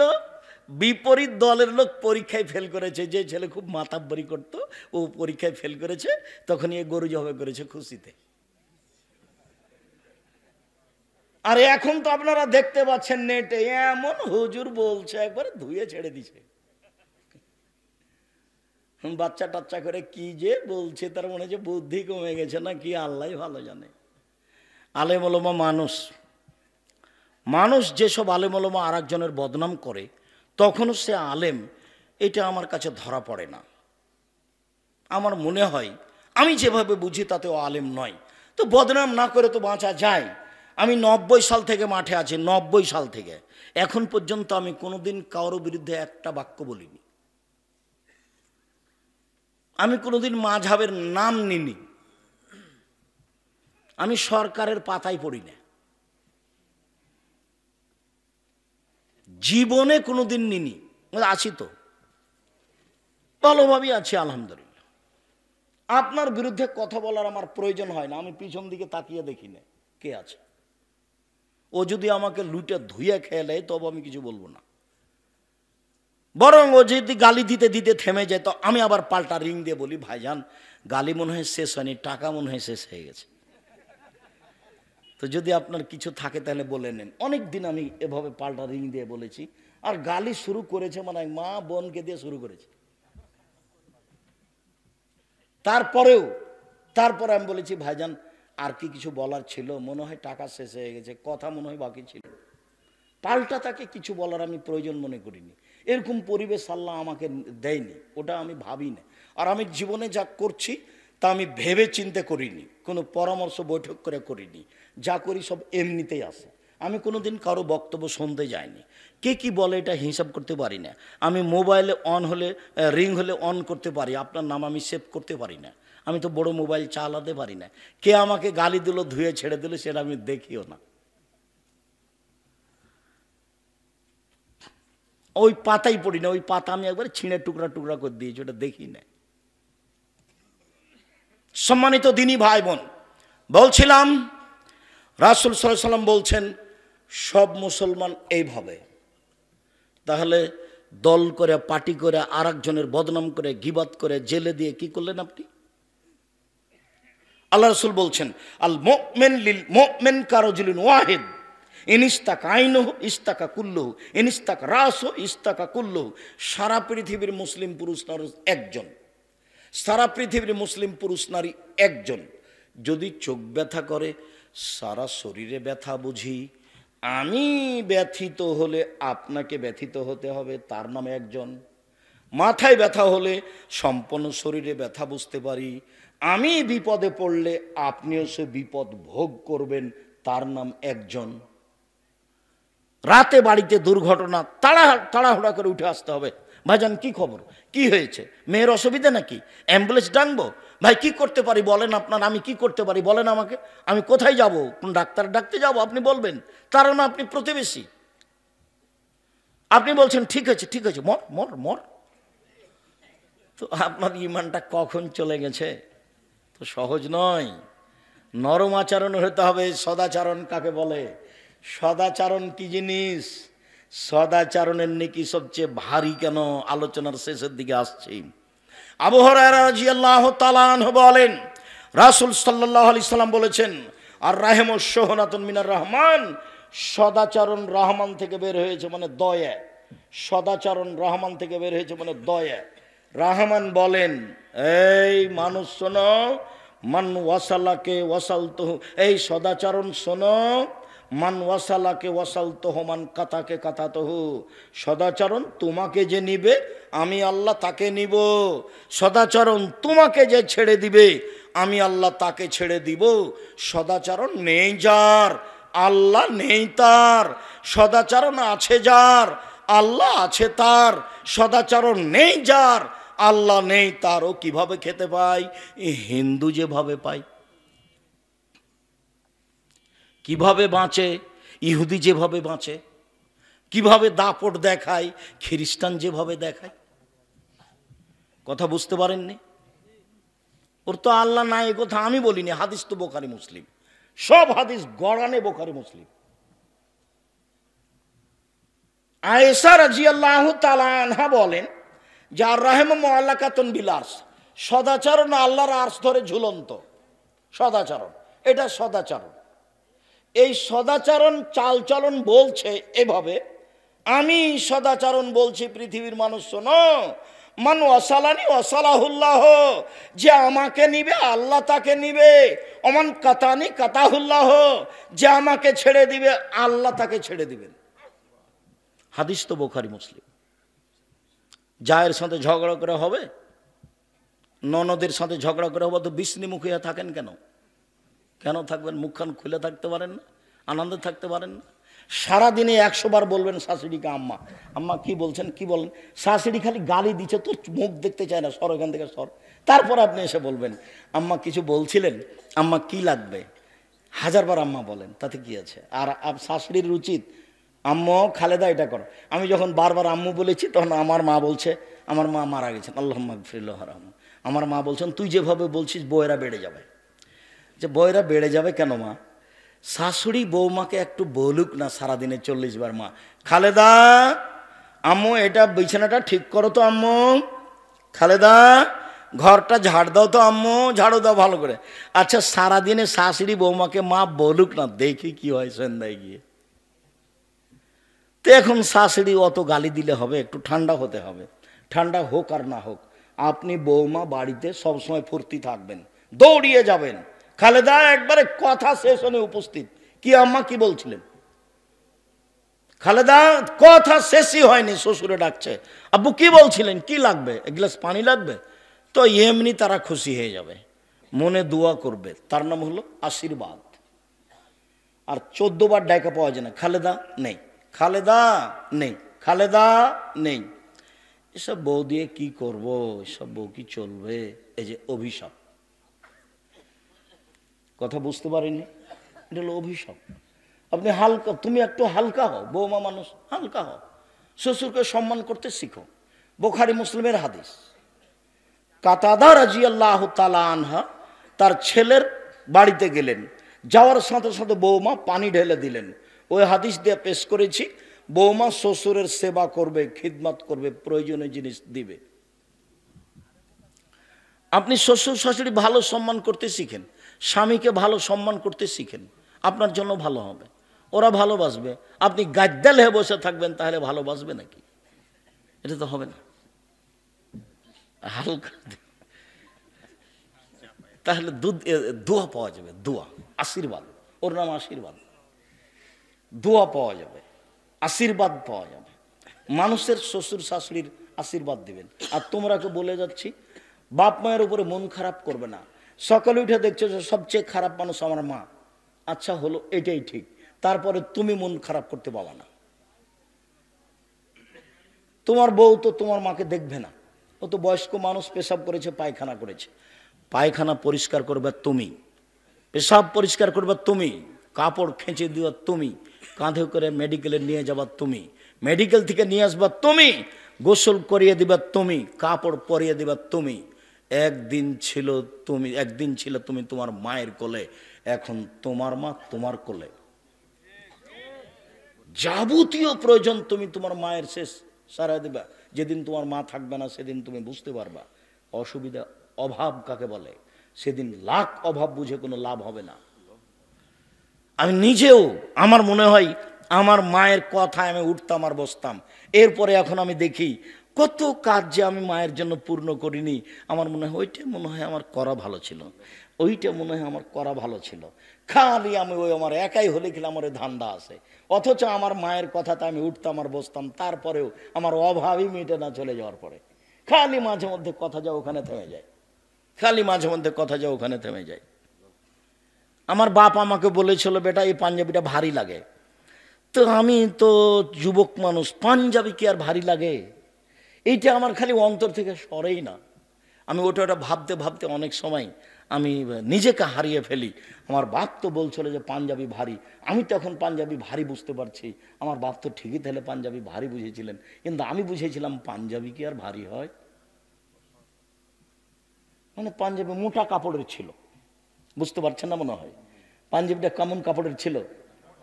[SPEAKER 1] বিপরীত দলের লোক পরীক্ষায় ফেল করেছে, যে ছেলে খুব মাতাব্বরি করত ও পরীক্ষায় ফেল করেছে, তখন এ গরু জবাই করেছে খুশিতে। আর এখন তো আপনারা দেখতে পাচ্ছেন নেটে এমন হুজুর বলছে, একবারে ধুয়ে ছেড়ে দিছে, বাচ্চা টাচ্চা করে কি যে বলছে, তার মনে হচ্ছে বুদ্ধি কমে গেছে না কি, আল্লাহ ভালো জানে। আলেম ওলামা মানুষ যেসব আলেম ওলামা আর একজনের বদনাম করে, তখনও সে আলেম, এটা আমার কাছে ধরা পড়ে না। আমার মনে হয় আমি যেভাবে বুঝি তাতে ও আলেম নয়। তো বদনাম না করে তো বাঁচা যায়। আমি 90 সাল থেকে মাঠে আছি, 90 সাল থেকে এখন পর্যন্ত আমি কোনোদিন কারোর বিরুদ্ধে একটা বাক্য বলিনি। আমি কোনোদিন মাযহাবের নাম নিনি, আমি সরকারের পাতায় পড়ি না, জীবনে কোনোদিন নিনি। আছি তো, ভালোভাবেই আছি আলহামদুলিল্লাহ। আপনার বিরুদ্ধে কথা বলার আমার প্রয়োজন হয় না, আমি পিছন দিকে তাকিয়ে দেখি না কে আছে। ও যদি আমাকে লুটে ধুয়ে খেয়ে নেয় তবে আমি কিছু বলবো না, বরং ও যদি গালি দিতে দিতে থেমে যায় তো আমি আবার পাল্টা রিং দিয়ে বলি, ভাইজান গালি মনে হয় শেষ হয়নি, টাকা মনে হয় শেষ হয়ে গেছে, তো যদি আপনার কিছু থাকে তাহলে বলে নেন। অনেক দিন আমি এভাবে পাল্টা রিং দিয়ে বলেছি। আর গালি শুরু করেছে মানে মা বোনকে দিয়ে শুরু করেছে। তারপরে আমি বলেছি, ভাইজান আর কি কিছু বলার ছিল, মনে হয় টাকা শেষ হয়ে গেছে, কথা মনে হয় বাকি ছিল। পাল্টা তাকে কিছু বলার আমি প্রয়োজন মনে করিনি। এরকম পরিবেশ আল্লাহ আমাকে দেয়নি, ওটা আমি ভাবি না। আর আমি জীবনে যা করছি তা আমি ভেবে চিন্তে করিনি, কোনো পরামর্শ বৈঠক করে করিনি, যা করি সব এমনিতেই আসে। আমি কোনোদিন কারো বক্তব্য শুনতে যাইনি, কে কি বলে এটা হিসাব করতে পারি না। আমি মোবাইলে অন হলে রিং হলে অন করতে পারি, আপনার নাম আমি সেভ করতে পারি না। আমি তো বড় মোবাইল চালাতে পারি না, কে আমাকে গালি দিল ধুয়ে ছেড়ে দিল সেটা আমি দেখিও না। ওই পাতাই পড়ি না, ওই পাতা আমি একবার ছিঁড়ে টুকরা টুকরা করে দিয়েছি, ওটা দেখি না। সম্মানিত দিনী ভাই বোন, বলছিলাম রাসূল সাল্লাল্লাহু আলাইহি ওয়াসাল্লাম বলছেন সব মুসলমান এইভাবে। তাহলে দল করে পার্টি করে আর একজনের বদনাম করে গিবাত করে জেলে দিয়ে কি করলেন আপনি? আল্লাহ রাসূল বলছেন আল মুমিন লিল মুমিন কারাজুলিন ওয়াহিদ ইনিস্তাক আইনুহু ইস্তাকা কুল্লুহু ইনিস্তাক রাসু ইস্তাকা কুল্লুহু। সারা পৃথিবীর মুসলিম পুরুষ নারী একজন, সারা পৃথিবীর মুসলিম পুরুষ নারী একজন। যদি চোখ ব্যথা করে সারা শরীরে ব্যথা বুঝি, আমি ব্যথিত হলে আপনাকে ব্যথিত হতে হবে, তার নামে একজন। মাথায় ব্যথা হলে সম্পূর্ণ শরীরে ব্যথা বুঝতে পারি, আমি বিপদে পড়লে আপনিও সে বিপদ ভোগ করবেন, তার নাম একজন। রাতে বাড়িতে দুর্ঘটনা, তাড়াহুড়া করে উঠে আসতে হবে, ভাইজান কি খবর, কি হয়েছে, মেয়ের অসুবিধা নাকি, অ্যাম্বুলেন্স ডাকবো, ভাই কি করতে পারি বলেন আপনার, আমি কি করতে পারি বলেন আমাকে, আমি কোথায় যাব, কোন ডাক্তার ডাকতে যাব, আপনি বলবেন। কারণ আপনি প্রতিবেশী, আপনি বলছেন ঠিক আছে ঠিক আছে মর মর মর। তো আপনার ইমানটা কখন চলে গেছে? তো সহজ নয়, নরম আচরণ হতে হবে। সদাচরণ কাকে বলে? সদাচরণ কি জিনিস? সদাচরণের নেকি সবচেয়ে ভারী কেন, আলোচনার শেষের দিকে আসছে। আবু হুরায়রা রাদিয়াল্লাহু তাআলা আনহু বলেন রাসূল সাল্লাল্লাহু আলাইহি সাল্লাম বলেছেন আর রাহিমুস শুহনাতুন মিনার রহমান, সদাচরণ রহমান থেকে বের হয়েছে মানে দয়া। সদাচরণ রহমান থেকে বের হয়েছে মানে দয়া। রহমান বলেন এই মানুষ শোনো, মান ওয়াসালাকে ওয়াসালতুহু, এই সদাচরণ শোনো, মান ওয়াসালাকে ওয়াসালতুহু মান কাতাকে কাতাতুহু, সদাচরণ তোমাকে যে নিবে আমি আল্লাহ তাকে নিব, সদাচরণ তোমাকে যে ছেড়ে দিবে আমি আল্লাহ তাকে ছেড়ে দিব। সদাচরণ নেই যার আল্লাহ নেই তার, সদাচরণ আছে যার আল্লাহ আছে তার, সদাচরণ নেই যার আল্লাহ নেই তার। ও কিভাবে খেতে পায়? হিন্দু যেভাবে পায়। কিভাবে বাঁচে? ইহুদি যেভাবে বাঁচে। কিভাবে দাপট দেখায়, খ্রিস্টান যেভাবে দেখায়। কথা বুঝতে পারেননি? ওর তো আল্লাহ নাই, এ কথা আমি বলিনি, হাদিস তো বোখারি মুসলিম, সব হাদিস গড়ানে বোখারি মুসলিম। আয়েশা রাদিয়াল্লাহু তাআলা আনহা বলেন যে আর রাহমু মুআল্লাকাতুন বিল আরশ, সদাচরণ আল্লাহর আরশ ধরে ঝুলন্ত সদাচরণ, এটা সদাচরণ। এই সদাচরণ চালচলন বলছে এভাবে, আমি সদাচরণ বলছি পৃথিবীর মানুষ শোনো, মান ওয়াসালানি ওয়াসালাহুল্লাহ, যে আমাকে নিবে আল্লাহ তাকে নিবে, অমান কাতানি কাতাহুল্লাহ, যে আমাকে ছেড়ে দিবে আল্লাহ তাকে ছেড়ে দিবেন। হাদিস তো বোখারি মুসলিম। জায়ের সাথে ঝগড়া করে হবে, ননদের সাথে ঝগড়া করে হবে তো বিষ্ণু মুখিয়া থাকেন কেন? কেন থাকবেন? মুখখান খুলে থাকতে পারেন না? আনন্দে থাকতে পারেন না? সারাদিনে 100 বার বলবেন শাশুড়িকে আম্মা, আম্মা কি বলছেন, কি বলেন? শাশুড়ি খালি গালি দিচ্ছে, তোর মুখ দেখতে চায় না, সর এখান থেকে সর। তারপর আপনি এসে বলবেন আম্মা কিছু বলছিলেন, আম্মা কি লাগবে? 1000 বার আম্মা বলেন, তাতে কি আছে? আর শাশুড়ির উচিত আম্মু খালেদা এটা করো। আমি যখন বারবার আম্মু বলেছি তখন আমার মা বলছে, আমার মা মারা গেছেন, আল্লাহুম্মা গফিরলাহু ওয়ারহামহু, আমার মা বলছেন তুই যেভাবে বলছিস বউয়েরা বেড়ে যাবে। যে বউয়েরা বেড়ে যাবে কেন মা? শাশুড়ি বৌমাকে একটু বলুক না সারাদিনে 40 বার, মা খালেদা আম্মু এটা বিছানাটা ঠিক করো তো, আম্মু খালেদা ঘরটা ঝাড় দাও তো, আম্মু ঝাড়ু দাও ভালো করে। আচ্ছা সারাদিনে শাশুড়ি বৌমাকে মা বলুক না, দেখি কি হয় সন্ধ্যায় গিয়ে। তো এখন শাশুড়ি অত গালি দিলে হবে? একটু ঠান্ডা হতে হবে। ঠান্ডা হোক আর না হোক, আপনি বৌমা বাড়িতে সবসময় ফুর্তি থাকবেন, দৌড়িয়ে যাবেন। খালেদা একবারে কথা শেষ হয়ে উপস্থিত, কি আম্মা কি বলছিলেন? খালেদা কথা শেষই হয়নি, শ্বশুরে ডাকছে, আব্বু কি বলছিলেন, কি লাগবে, এক গ্লাস পানি লাগবে? তো এমনি তারা খুশি হয়ে যাবে, মনে দোয়া করবে, তার নাম হলো আশীর্বাদ। আর 14 বার ডাকা পাওয়া যায় না, খালেদা নেই, খালেদা নেই, খালেদা নেই। এসব বউ দিয়ে কি করব, এসব বউ কি চলবে? এই যে অভিশাপ, কথা বুঝতে পারিনি, এটা হলো অভিশাপ। আপনি হালকা, তুমি একটু হালকা হও, বৌমা মানুষ হালকা হও, শ্বশুরকে সম্মান করতে শিখো। বোখারি মুসলিমের হাদিস, কাতাদা রাদিয়াল্লাহু তাআলা আনহা তার ছেলের বাড়িতে গেলেন, যাওয়ার সাথে সাথে বৌমা পানি ঢেলে দিলেন। ওই হাদিস দিয়ে পেশ করেছি, বৌমা শ্বশুরের সেবা করবে, খিদমত করবে, প্রয়োজনীয় জিনিস দিবে। আপনি শ্বশুর শাশুড়ি ভালো সম্মান করতে শিখেন, স্বামীকে ভালো সম্মান করতে শিখেন, আপনার জন্য ভালো হবে, ওরা ভালোবাসবে। আপনি গাদ্দাল হয়ে বসে থাকবেন, তাহলে ভালোবাসবে নাকি? এটা তো হবে না। হালকা তাহলে দোয়া পাওয়া যাবে, দোয়া আশীর্বাদ, ওর নাম আশীর্বাদ। দোয়া পাওয়া যাবে, আশীর্বাদ পাওয়া যাবে, মানুষের শ্বশুর শাশুড়ির আশীর্বাদ দিবেন। আর তোমরাকে বলে যাচ্ছি, বাপ মায়ের উপরে মন খারাপ করবে না। সকালে উঠে দেখছো যে সবচেয়ে খারাপ মানুষ আমার মা, আচ্ছা হলো, এটাই ঠিক, তারপরে তুমি মন খারাপ করতে পাবা না। তোমার বউ তো তোমার মাকে দেখবে না, ও তো বয়স্ক মানুষ, পেশাব করেছে, পায়খানা করেছে, পায়খানা পরিষ্কার করবে তুমি, পেশাব পরিষ্কার করবে তুমি, কাপড় খেঁচে দেওয়া তুমি, কাঁধে করে মেডিকেলে নিয়ে যাবা তুমি, মেডিকেল থেকে নিয়ে আসবা তুমি, গোসল করিয়ে দিবা তুমি, কাপড় পরিয়ে দিবা তুমি। একদিন ছিল তুমি তোমার মায়ের কোলে, এখন তোমার মা তোমার কোলে। যাবতীয় প্রয়োজন তুমি তোমার মায়ের শেষ সারা দিবা। যেদিন তোমার মা থাকবে না সেদিন তুমি বুঝতে পারবা অসুবিধা, অভাব কাকে বলে। সেদিন লাখ অভাব বুঝে কোনো লাভ হবে না। আমি নিজেও, আমার মনে হয় আমার মায়ের কথায় আমি উঠতাম আর বসতাম। এরপরে এখন আমি দেখি কত কাজ যে আমি মায়ের জন্য পূর্ণ করিনি। আমার মনে হয় ওইটা মনে হয় আমার করা ভালো ছিল, ওইটা মনে হয় আমার করা ভালো ছিল। খালি আমি ওই আমার একাই হলে খেলে আমার ধান্দা আছে, অথচ আমার মায়ের কথাতে আমি উঠতাম আর বসতাম, তারপরেও আমার অভাবই মিটে না চলে যাওয়ার পরে। খালি মাঝে মধ্যে কথা যা ওখানে থেমে যায়, খালি মাঝে মধ্যে কথা যা ওখানে থেমে যায়। আমার বাপ আমাকে বলেছিল, বেটা এই পাঞ্জাবিটা ভারী লাগে। তো আমি তো যুবক মানুষ, পাঞ্জাবি কি আর ভারী লাগে? এইটা আমার খালি অন্তর থেকে সরেই না। আমি ওটা ভাবতে ভাবতে অনেক সময় আমি নিজেকে হারিয়ে ফেলি। আমার বাপ তো বলছিল যে পাঞ্জাবি ভারী, আমি তো এখন পাঞ্জাবি ভারী বুঝতে পারছি। আমার বাপ তো ঠিকই তাহলে পাঞ্জাবি ভারী বুঝেছিলেন, কিন্তু আমি বুঝেছিলাম পাঞ্জাবি কি আর ভারী হয়? মানে পাঞ্জাবি মোটা কাপড়ের ছিল, বুঝতে পারছেন না মনে হয়? পাঞ্জাবিটা কেমন কাপড়ের ছিল?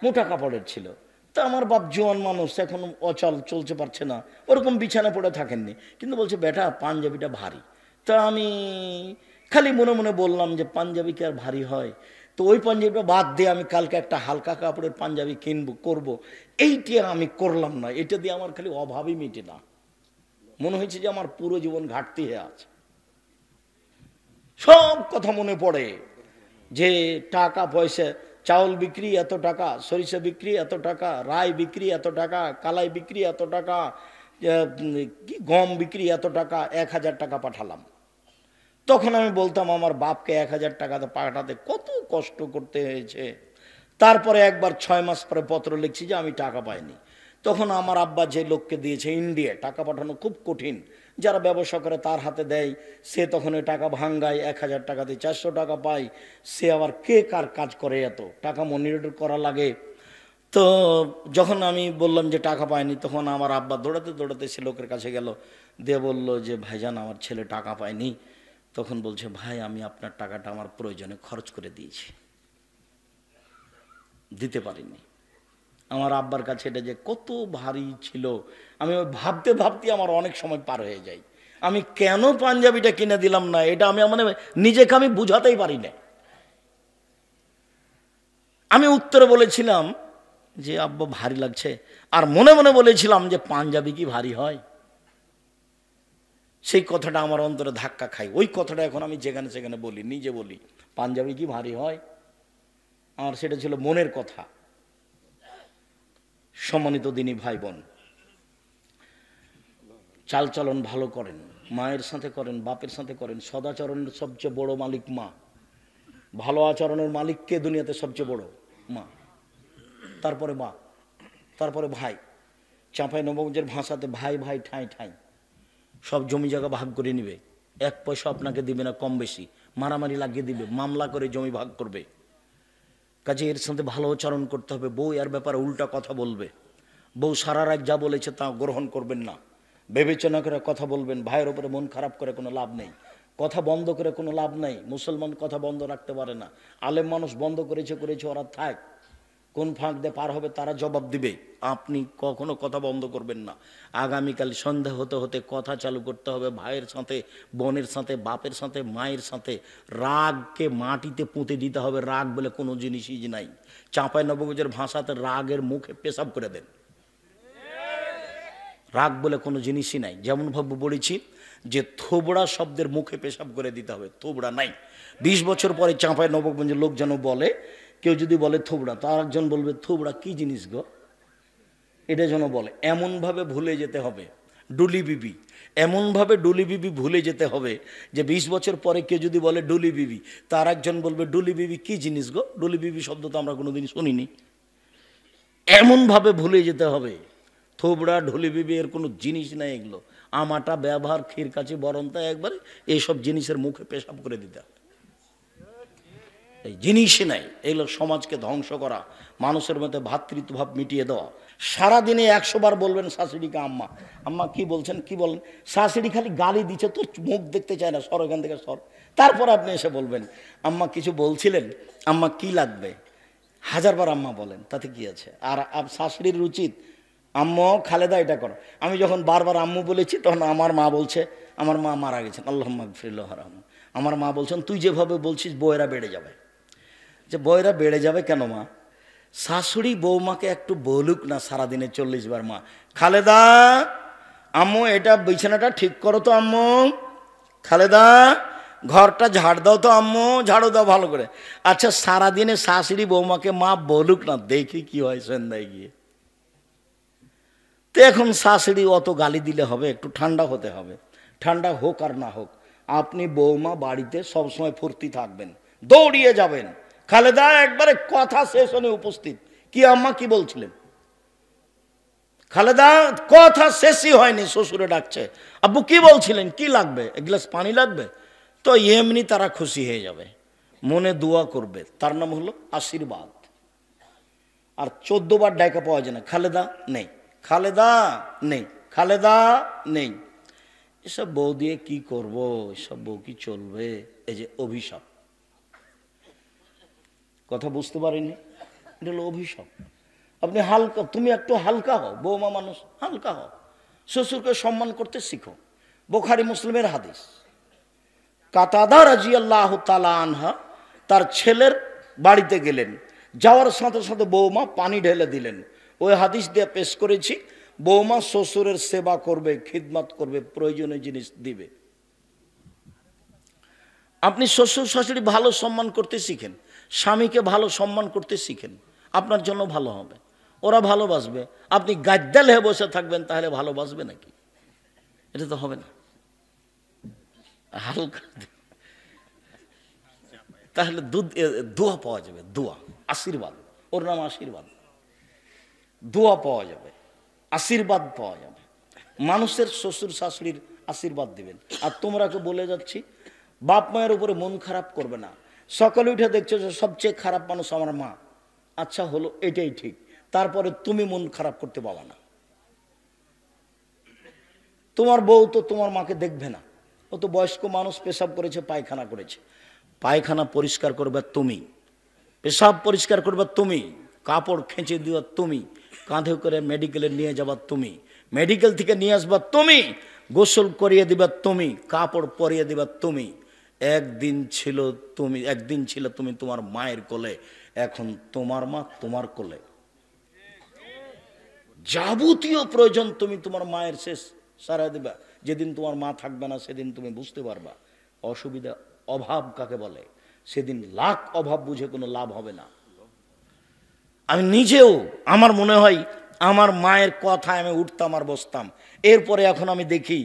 [SPEAKER 1] মোটা কাপড়ের ছিল। তা আমার বাপ জোয়ান মানুষ, এখন অচল, চলতে পারছে না, ওরকম বিছানা পড়ে থাকেননি, কিন্তু বলছে বেটা পাঞ্জাবিটা ভারী। তা আমি খালি মনে মনে বললাম যে পাঞ্জাবি কি আর ভারী হয়? তো ওই পাঞ্জাবিটা বাদ দিয়ে আমি কালকে একটা হালকা কাপড়ের পাঞ্জাবি কিনবো, করব। এইটি আমি করলাম না। এটা দিয়ে আমার খালি অভাবই মিটে না, মনে হয়েছে যে আমার পুরো জীবন ঘাটতি হয়ে আছে। সব কথা মনে পড়ে যে টাকা পয়সা, চাউল বিক্রি এত টাকা, সরিষা বিক্রি এত টাকা, রাই বিক্রি এত টাকা, কালাই বিক্রি এত টাকা, কি গম বিক্রি এত টাকা, 1000 টাকা পাঠালাম। তখন আমি বলতাম আমার বাপকে 1000 টাকা পাঠাতে কত কষ্ট করতে হয়েছে। তারপরে একবার 6 মাস পরে পত্র লিখছি যে আমি টাকা পাইনি। তখন আমার আব্বা যে লোককে দিয়েছে ইন্ডিয়া, টাকা পাঠানো খুব কঠিন, যারা ব্যবসা করে তার হাতে দেয়, সে তখন ওই টাকা ভাঙ্গায়, 1000 টাকাতে 400 টাকা পায়। সে আবার কে কার কাজ করে, এত টাকা মনিটর করা লাগে। তো যখন আমি বললাম যে টাকা পাইনি, তখন আমার আব্বা দৌড়াতে দৌড়াতে সে লোকের কাছে গেল, দিয়ে বলল যে ভাইজান আমার ছেলে টাকা পায়নি। তখন বলছে ভাই আমি আপনার টাকাটা আমার প্রয়োজনে খরচ করে দিয়েছি, দিতে পারিনি। আমার আব্বার কাছে এটা যে কত ভারী ছিল, আমি ভাবতে ভাবতে আমার অনেক সময় পার হয়ে যায়। আমি কেন পাঞ্জাবিটা কিনে দিলাম না, এটা আমি মানে নিজেকে আমি বুঝাতেই পারি না। আমি উত্তরে বলেছিলাম যে আব্বা ভারী লাগছে, আর মনে মনে বলেছিলাম যে পাঞ্জাবি কি ভারী হয়? সেই কথাটা আমার অন্তরে ধাক্কা খাই। ওই কথাটা এখন আমি যেখানে সেখানে বলি, নিজে বলি, পাঞ্জাবি কি ভারী হয়? আমার সেটা ছিল মনের কথা। সম্মানিত দিনী ভাই বোন, চালচলন ভালো করেন, মায়ের সাথে করেন, বাপের সাথে করেন। সদাচরণের সবচেয়ে বড় মালিক মা। ভালো আচরণের মালিককে দুনিয়াতে সবচেয়ে বড় মা, তারপরে মা, তারপরে ভাই। চাঁপাই নবাবগঞ্জের ভাষাতে ভাই ভাই ঠাঁই ঠাঁই, সব জমি জায়গা ভাগ করে নিবে, 1 পয়সা আপনাকে দিবে না, কম বেশি মারামারি লাগিয়ে দিবে, মামলা করে জমি ভাগ করবে। কাজে এর সাথে ভালো আচরণ করতে হবে। বউ এর ব্যাপারে উল্টা কথা বলবে, বউ সারা রাত যা বলেছে তা গ্রহণ করবেন না, বিবেচনা করে কথা বলবেন। ভাইয়ের উপরে মন খারাপ করে কোনো লাভ নেই, কথা বন্ধ করে কোনো লাভ নেই। মুসলমান কথা বন্ধ রাখতে পারে না, আলেম মানুষ বন্ধ করেছে, ওরা থাক, কোন ফাঁক দিয়ে পার হবে তারা জবাব দিবে। আপনি কখনো কথা বন্ধ করবেন না। আগামীকাল সন্ধ্যা হতে হতে কথা চালু করতে হবে, ভাইয়ের সাথে, বোনের সাথে, বাপের সাথে, মায়ের সাথে। রাগকে মাটিতে পুঁতে দিতে হবে। রাগ বলে কোনো জিনিসই নাই। চাঁপাই নবাবগঞ্জের ভাষাতে রাগের মুখে পেশাব করে দেন। রাগ বলে কোনো জিনিসই নাই। যেমন ভাবে বলেছি যে থোবড়া শব্দের মুখে পেশাব করে দিতে হবে, থোবড়া নাই। 20 বছর পরে চাঁপাই নবাবগঞ্জের লোক যেন বলে, কেউ যদি বলে থোবড়া, তার একজন বলবে থোবড়া কি জিনিস গো, এটা যেন বলে। এমনভাবে ভুলে যেতে হবে ডুলি বিবি, এমনভাবে ডুলি বিবি ভুলে যেতে হবে যে 20 বছর পরে কেউ যদি বলে ডুলি বিবি, তার একজন বলবে ডুলি বিবি কি জিনিস গো, ডুলি বিবি শব্দ তো আমরা কোনোদিন শুনিনি। এমনভাবে ভুলে যেতে হবে। থোবড়া ঢুলি বিবি এর কোনো জিনিস নাই এগুলো। আমাটা ব্যবহার ক্ষীর কাছে বরণতা একবারে এইসব জিনিসের মুখে পেশাব করে দিতে হবে। এই জিনিসই নাই। এগুলো সমাজকে ধ্বংস করা, মানুষের মধ্যে ভ্রাতৃত্বভাব মিটিয়ে দেওয়া। সারাদিনে 100 বার বলবেন শাশুড়িকে আম্মা, আম্মা কি বলছেন, কি বলেন। শাশুড়ি খালি গালি দিচ্ছে, তোর মুখ দেখতে চায় না, সর এখান থেকে সর। তারপর আপনি এসে বলবেন আম্মা কিছু বলছিলেন, আম্মা কি লাগবে, 1000 বার আম্মা বলেন, তাতে কি আছে। আর শাশুড়ির উচিত আম্মু খালেদা এটা করো। আমি যখন বারবার আম্মু বলেছি তখন আমার মা বলছে, আমার মা মারা গেছেন আল্লাহুম্মা গফিরলাহু ওয়ারহামহু, আমার মা বলছেন তুই যেভাবে বলছিস বউয়েরা বেড়ে যাবে। যে বউয়েরা বেড়ে যাবে কেন মা? শাশুড়ি বৌমাকে একটু বলুক না সারাদিনে 40 বার, মা খালেদা আম্মু এটা বিছানাটা ঠিক করো তো, আম্মু খালেদা ঘরটা ঝাড় দাও তো, আম্মু ঝাড়ু দাও ভালো করে। আচ্ছা সারাদিনে শাশুড়ি বৌমাকে মা বলুক না, দেখি কি হয় সন্ধ্যায় গিয়ে। তো এখন শাশুড়ি অত গালি দিলে হবে? একটু ঠান্ডা হতে হবে। ঠান্ডা হোক আর না হোক, আপনি বৌমা বাড়িতে সবসময় ফুর্তি থাকবেন, দৌড়িয়ে যাবেন। খালেদা একবারে কথা শেষ হলে উপস্থিত, কি আম্মা কি বলছিলেন? খালেদা কথা শেষই হয়নি, শ্বশুরে ডাকছে, আব্বু কি বলছিলেন, কি লাগবে, এক গ্লাস পানি লাগবে? তো এমনি তারা খুশি হয়ে যাবে। মনে দোয়া করবে, তার নাম হলো আশীর্বাদ। আর 14 বার ডাকা পাওয়া যায় না, খালেদা নেই, খালেদা নেই, খালেদা নেই। এসব বউ দিয়ে কি করব, এসব বউ কি চলবে? এই যে অভিশাপ, কথা বুঝতে পারিনি, এটা হলো অভিশাপ। আপনি হালকা, তুমি একটু হালকা হও, বৌমা মানুষ, হালকা হও, শ্বশুরকে সম্মান করতে শিখো। বুখারী মুসলিমের হাদিস, কাতাদা রাদিয়াল্লাহু তাআলা আনহা তার ছেলের বাড়িতে গেলেন, যাওয়ার সাথে সাথে বৌমা পানি ঢেলে দিলেন। ওই হাদিস দিয়ে পেশ করেছি, বৌমা শ্বশুরের সেবা করবে, খিদমত করবে, প্রয়োজনীয় জিনিস দিবে। আপনি শ্বশুর শাশুড়ি ভালো সম্মান করতে শিখেন, স্বামীকে ভালো সম্মান করতে শিখেন, আপনার জন্য ভালো হবে, ওরা ভালোবাসবে। আপনি গাদ্দাল হয়ে বসে থাকবেন, তাহলে ভালোবাসবে নাকি? এটা তো হবে না। হালকা, তাহলে দোয়া পাওয়া যাবে, দোয়া, আশীর্বাদ, ওর নাম আশীর্বাদ। দোয়া পাওয়া যাবে, আশীর্বাদ পাওয়া যাবে, মানুষের শ্বশুর শাশুড়ির আশীর্বাদ দিবেন। আর তোমরাকে বলে যাচ্ছি, বাপ মায়ের উপরে মন খারাপ করবে না। সকালে উঠে দেখছো যে সবচেয়ে খারাপ মানুষ আমার মা, আচ্ছা হলো, এটাই ঠিক, তারপরে তুমি মন খারাপ করতে পাবা না। তোমার বউ তো তোমার মাকে দেখবে না, ও তো বয়স্ক মানুষ, পেশাব করেছে, পায়খানা করেছে, পায়খানা পরিষ্কার করবে তুমি, পেশাব পরিষ্কার করবে তুমি, কাপড় খেঁচে দেওয়া তুমি, কাঁধে করে মেডিকেলে নিয়ে যাবা তুমি, মেডিকেল থেকে নিয়ে আসবা তুমি, গোসল করিয়ে দিবা তুমি, কাপড় পরিয়ে দিবা তুমি। একদিন ছিল তুমি তোমার মায়ের কোলে, এখন তোমার মা তোমার কোলে। যাবতীয় প্রয়োজন তুমি তোমার মায়ের শেষ সারা দিবা। যেদিন তোমার মা থাকবে না, সেদিন তুমি বুঝতে পারবা অসুবিধা, অভাব কাকে বলে। সেদিন লাখ অভাব বুঝে কোনো লাভ হবে না। আমি নিজেও, আমার মনে হয় আমার মায়ের কথায় আমি উঠতাম আর বসতাম। এরপরে এখন আমি দেখি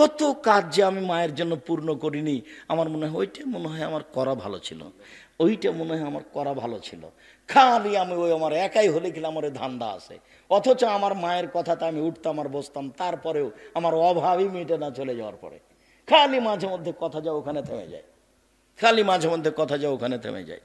[SPEAKER 1] কত কাজ যে আমি মায়ের জন্য পূর্ণ করিনি। আমার মনে হয় ওইটা মনে হয় আমার করা ভালো ছিল, ওইটা মনে হয় আমার করা ভালো ছিল। খালি আমি ওই আমার একাই হলে গেলে আমার ধান্দা আছে, অথচ আমার মায়ের কথাতে আমি উঠতাম আর বসতাম, তারপরেও আমার অভাবই মিটে না চলে যাওয়ার পরে। খালি মাঝে মধ্যে কথা যাও ওখানে থেমে যায়, খালি মাঝে মধ্যে কথা যাও ওখানে থেমে যায়।